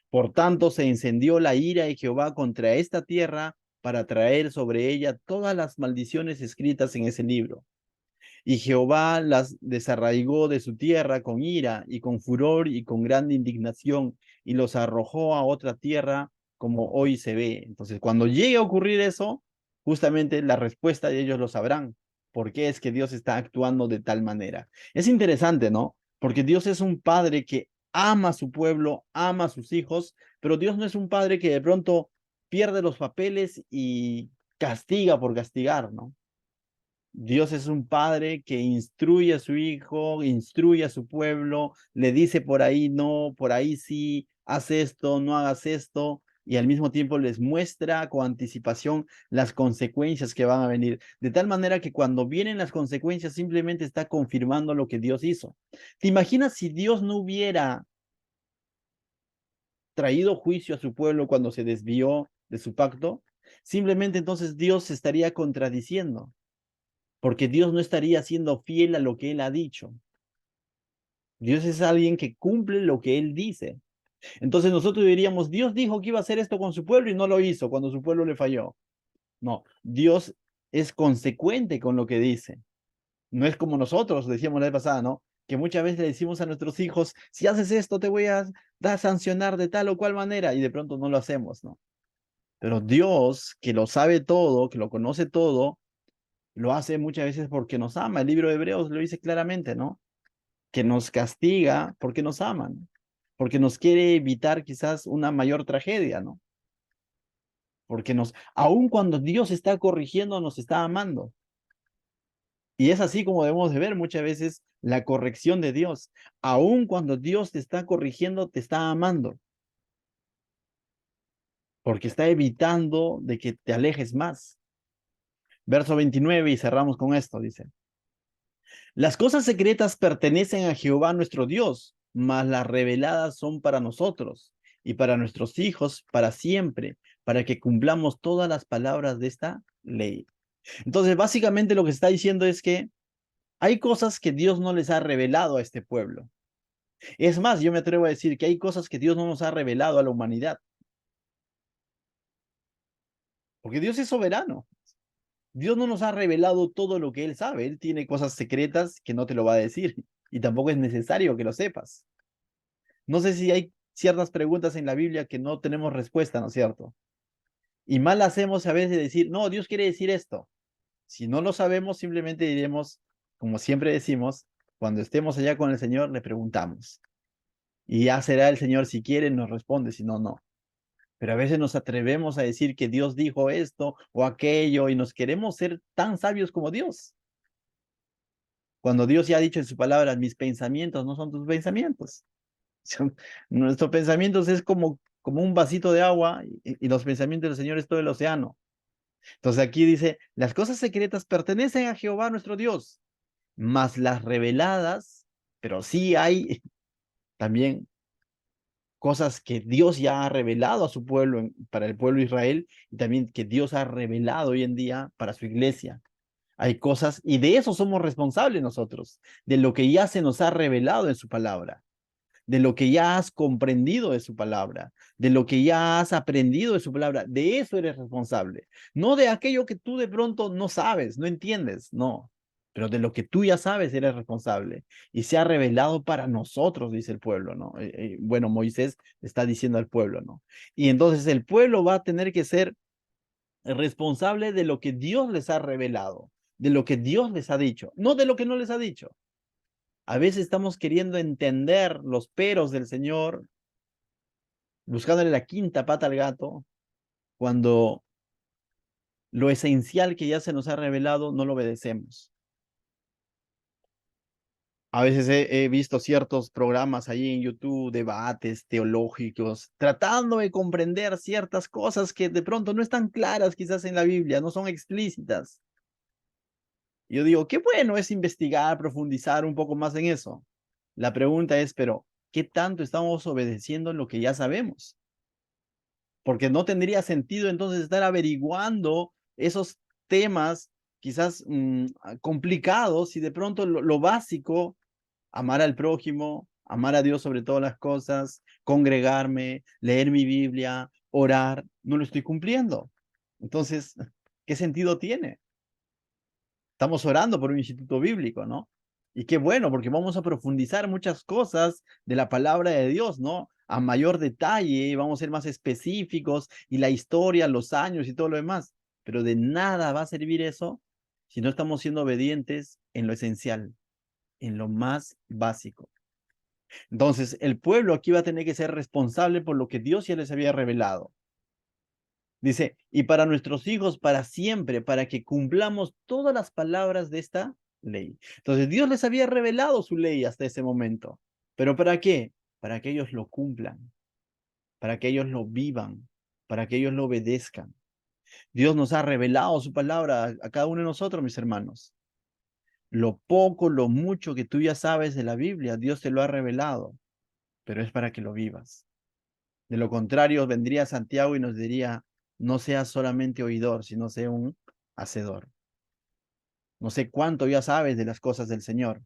[SPEAKER 1] Por tanto, se encendió la ira de Jehová contra esta tierra para traer sobre ella todas las maldiciones escritas en ese libro. Y Jehová las desarraigó de su tierra con ira y con furor y con grande indignación y los arrojó a otra tierra como hoy se ve. Entonces, cuando llegue a ocurrir eso, justamente la respuesta de ellos lo sabrán. ¿Por qué es que Dios está actuando de tal manera? Es interesante, ¿no? Porque Dios es un padre que ama a su pueblo, ama a sus hijos, pero Dios no es un padre que de pronto pierde los papeles y castiga por castigar, ¿no? Dios es un padre que instruye a su hijo, instruye a su pueblo, le dice por ahí no, por ahí sí, haz esto, no hagas esto, y al mismo tiempo les muestra con anticipación las consecuencias que van a venir. De tal manera que cuando vienen las consecuencias simplemente está confirmando lo que Dios hizo. ¿Te imaginas si Dios no hubiera traído juicio a su pueblo cuando se desvió de su pacto? Simplemente entonces Dios se estaría contradiciendo porque Dios no estaría siendo fiel a lo que Él ha dicho. Dios es alguien que cumple lo que Él dice. Entonces nosotros diríamos, Dios dijo que iba a hacer esto con su pueblo y no lo hizo cuando su pueblo le falló. No, Dios es consecuente con lo que dice. No es como nosotros, decíamos la vez pasada, ¿no? Que muchas veces le decimos a nuestros hijos, si haces esto te voy a dar sancionar de tal o cual manera y de pronto no lo hacemos, ¿no? Pero Dios, que lo sabe todo, que lo conoce todo, lo hace muchas veces porque nos ama. El libro de Hebreos lo dice claramente, ¿no? Que nos castiga porque nos aman, porque nos quiere evitar quizás una mayor tragedia, ¿no? Porque aun cuando Dios está corrigiendo, nos está amando. Y es así como debemos de ver muchas veces la corrección de Dios. Aun cuando Dios te está corrigiendo, te está amando, porque está evitando de que te alejes más. Verso 29 y cerramos con esto, dice. Las cosas secretas pertenecen a Jehová nuestro Dios, mas las reveladas son para nosotros y para nuestros hijos para siempre, para que cumplamos todas las palabras de esta ley. Entonces, básicamente lo que está diciendo es que hay cosas que Dios no les ha revelado a este pueblo. Es más, yo me atrevo a decir que hay cosas que Dios no nos ha revelado a la humanidad, porque Dios es soberano. Dios no nos ha revelado todo lo que Él sabe. Él tiene cosas secretas que no te lo va a decir y tampoco es necesario que lo sepas. No sé si hay ciertas preguntas en la Biblia que no tenemos respuesta, ¿no es cierto? Y mal hacemos a veces decir, no, Dios quiere decir esto. Si no lo sabemos, simplemente diremos, como siempre decimos, cuando estemos allá con el Señor, le preguntamos. Y ya será el Señor, si quiere, nos responde, si no, no. Pero a veces nos atrevemos a decir que Dios dijo esto o aquello y nos queremos ser tan sabios como Dios. Cuando Dios ya ha dicho en su palabra, mis pensamientos no son tus pensamientos. Nuestros pensamientos es como un vasito de agua y los pensamientos del Señor es todo el océano. Entonces aquí dice, las cosas secretas pertenecen a Jehová nuestro Dios, mas las reveladas, pero sí hay también cosas que Dios ya ha revelado a su pueblo, para el pueblo de Israel, y también que Dios ha revelado hoy en día para su iglesia. Hay cosas, y de eso somos responsables nosotros, de lo que ya se nos ha revelado en su palabra. de lo que ya has comprendido de su palabra, de lo que ya has aprendido de su palabra. De eso eres responsable, no de aquello que tú de pronto no sabes, no entiendes, no. Pero de lo que tú ya sabes eres responsable y se ha revelado para nosotros, dice el pueblo, ¿no? Bueno, Moisés está diciendo al pueblo, ¿no? Y entonces el pueblo va a tener que ser responsable de lo que Dios les ha revelado, de lo que Dios les ha dicho, no de lo que no les ha dicho. A veces estamos queriendo entender los peros del Señor, buscándole la quinta pata al gato, cuando lo esencial que ya se nos ha revelado no lo obedecemos. A veces he visto ciertos programas ahí en YouTube, debates teológicos, tratando de comprender ciertas cosas que de pronto no están claras quizás en la Biblia, no son explícitas. Yo digo, qué bueno es investigar, profundizar un poco más en eso. La pregunta es, pero, ¿qué tanto estamos obedeciendo en lo que ya sabemos? Porque no tendría sentido entonces estar averiguando esos temas quizás complicados y de pronto lo básico, amar al prójimo, amar a Dios sobre todas las cosas, congregarme, leer mi Biblia, orar, no lo estoy cumpliendo. Entonces, ¿qué sentido tiene? Estamos orando por un instituto bíblico, ¿no? Y qué bueno, porque vamos a profundizar muchas cosas de la palabra de Dios, ¿no? A mayor detalle, vamos a ser más específicos y la historia, los años y todo lo demás. Pero de nada va a servir eso si no estamos siendo obedientes en lo esencial, en lo más básico. Entonces, el pueblo aquí va a tener que ser responsable por lo que Dios ya les había revelado. Dice, y para nuestros hijos para siempre, para que cumplamos todas las palabras de esta ley. Entonces, Dios les había revelado su ley hasta ese momento. ¿Pero para qué? Para que ellos lo cumplan, para que ellos lo vivan, para que ellos lo obedezcan. Dios nos ha revelado su palabra a cada uno de nosotros, mis hermanos. Lo poco, lo mucho que tú ya sabes de la Biblia, Dios te lo ha revelado, pero es para que lo vivas. De lo contrario, vendría Santiago y nos diría, no seas solamente oidor, sino sea un hacedor. No sé cuánto ya sabes de las cosas del Señor,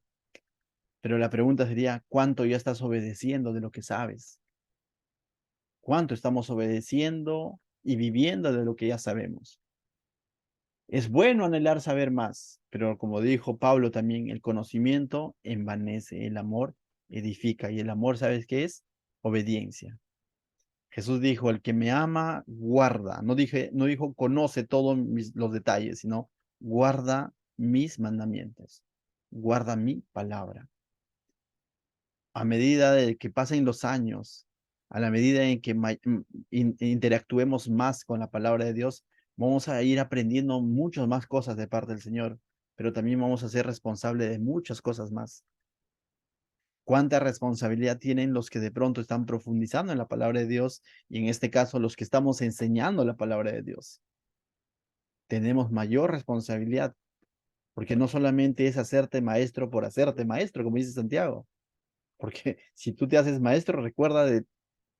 [SPEAKER 1] pero la pregunta sería, ¿cuánto ya estás obedeciendo de lo que sabes? ¿Cuánto estamos obedeciendo y viviendo de lo que ya sabemos? Es bueno anhelar saber más, pero como dijo Pablo también, el conocimiento envanece, el amor edifica, y el amor, ¿sabes qué es? Obediencia. Jesús dijo, el que me ama, guarda. No dijo, conoce todos los detalles, sino guarda mis mandamientos. Guarda mi palabra. A medida de que pasen los años, a la medida en que interactuemos más con la palabra de Dios, vamos a ir aprendiendo muchas más cosas de parte del Señor, pero también vamos a ser responsables de muchas cosas más. ¿Cuánta responsabilidad tienen los que de pronto están profundizando en la palabra de Dios y en este caso los que estamos enseñando la palabra de Dios? Tenemos mayor responsabilidad, porque no solamente es hacerte maestro por hacerte maestro, como dice Santiago, porque si tú te haces maestro, recuerda de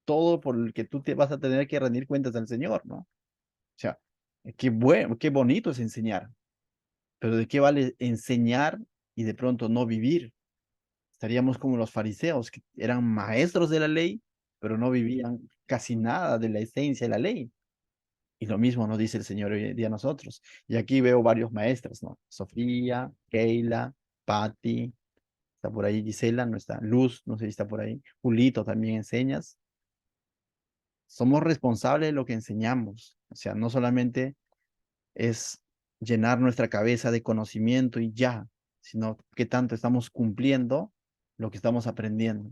[SPEAKER 1] todo por el que tú te vas a tener que rendir cuentas al Señor, ¿no? O sea, qué bueno, qué bonito es enseñar, pero ¿de qué vale enseñar y de pronto no vivir? Estaríamos como los fariseos, que eran maestros de la ley, pero no vivían casi nada de la esencia de la ley. Y lo mismo nos dice el Señor hoy en día a nosotros. Y aquí veo varios maestros, ¿no? Sofía, Keila, Patti, está por ahí Gisela, no está, Luz, no sé si está por ahí, Julito también enseñas. Somos responsables de lo que enseñamos. O sea, no solamente es llenar nuestra cabeza de conocimiento y ya, sino que tanto estamos cumpliendo lo que estamos aprendiendo.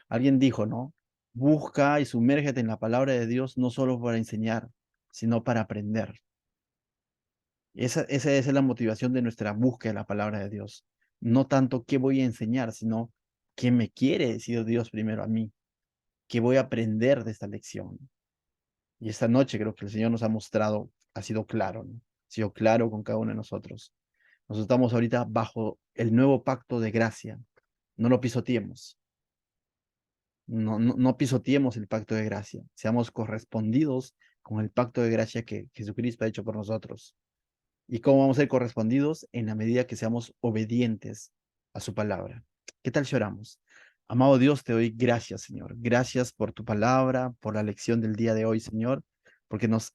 [SPEAKER 1] Alguien dijo, ¿no? Busca y sumérgete en la palabra de Dios no solo para enseñar, sino para aprender. Esa es la motivación de nuestra búsqueda de la palabra de Dios. No tanto qué voy a enseñar, sino qué me quiere decir Dios primero a mí, qué voy a aprender de esta lección. Y esta noche creo que el Señor nos ha mostrado, ha sido claro, ¿no? Ha sido claro con cada uno de nosotros. Nosotros estamos ahorita bajo el nuevo pacto de gracia. No lo pisoteemos. No pisoteemos el pacto de gracia. Seamos correspondidos con el pacto de gracia que Jesucristo ha hecho por nosotros. ¿Y cómo vamos a ser correspondidos? En la medida que seamos obedientes a su palabra. ¿Qué tal si oramos? Amado Dios, te doy gracias, Señor. Gracias por tu palabra, por la lección del día de hoy, Señor, porque nos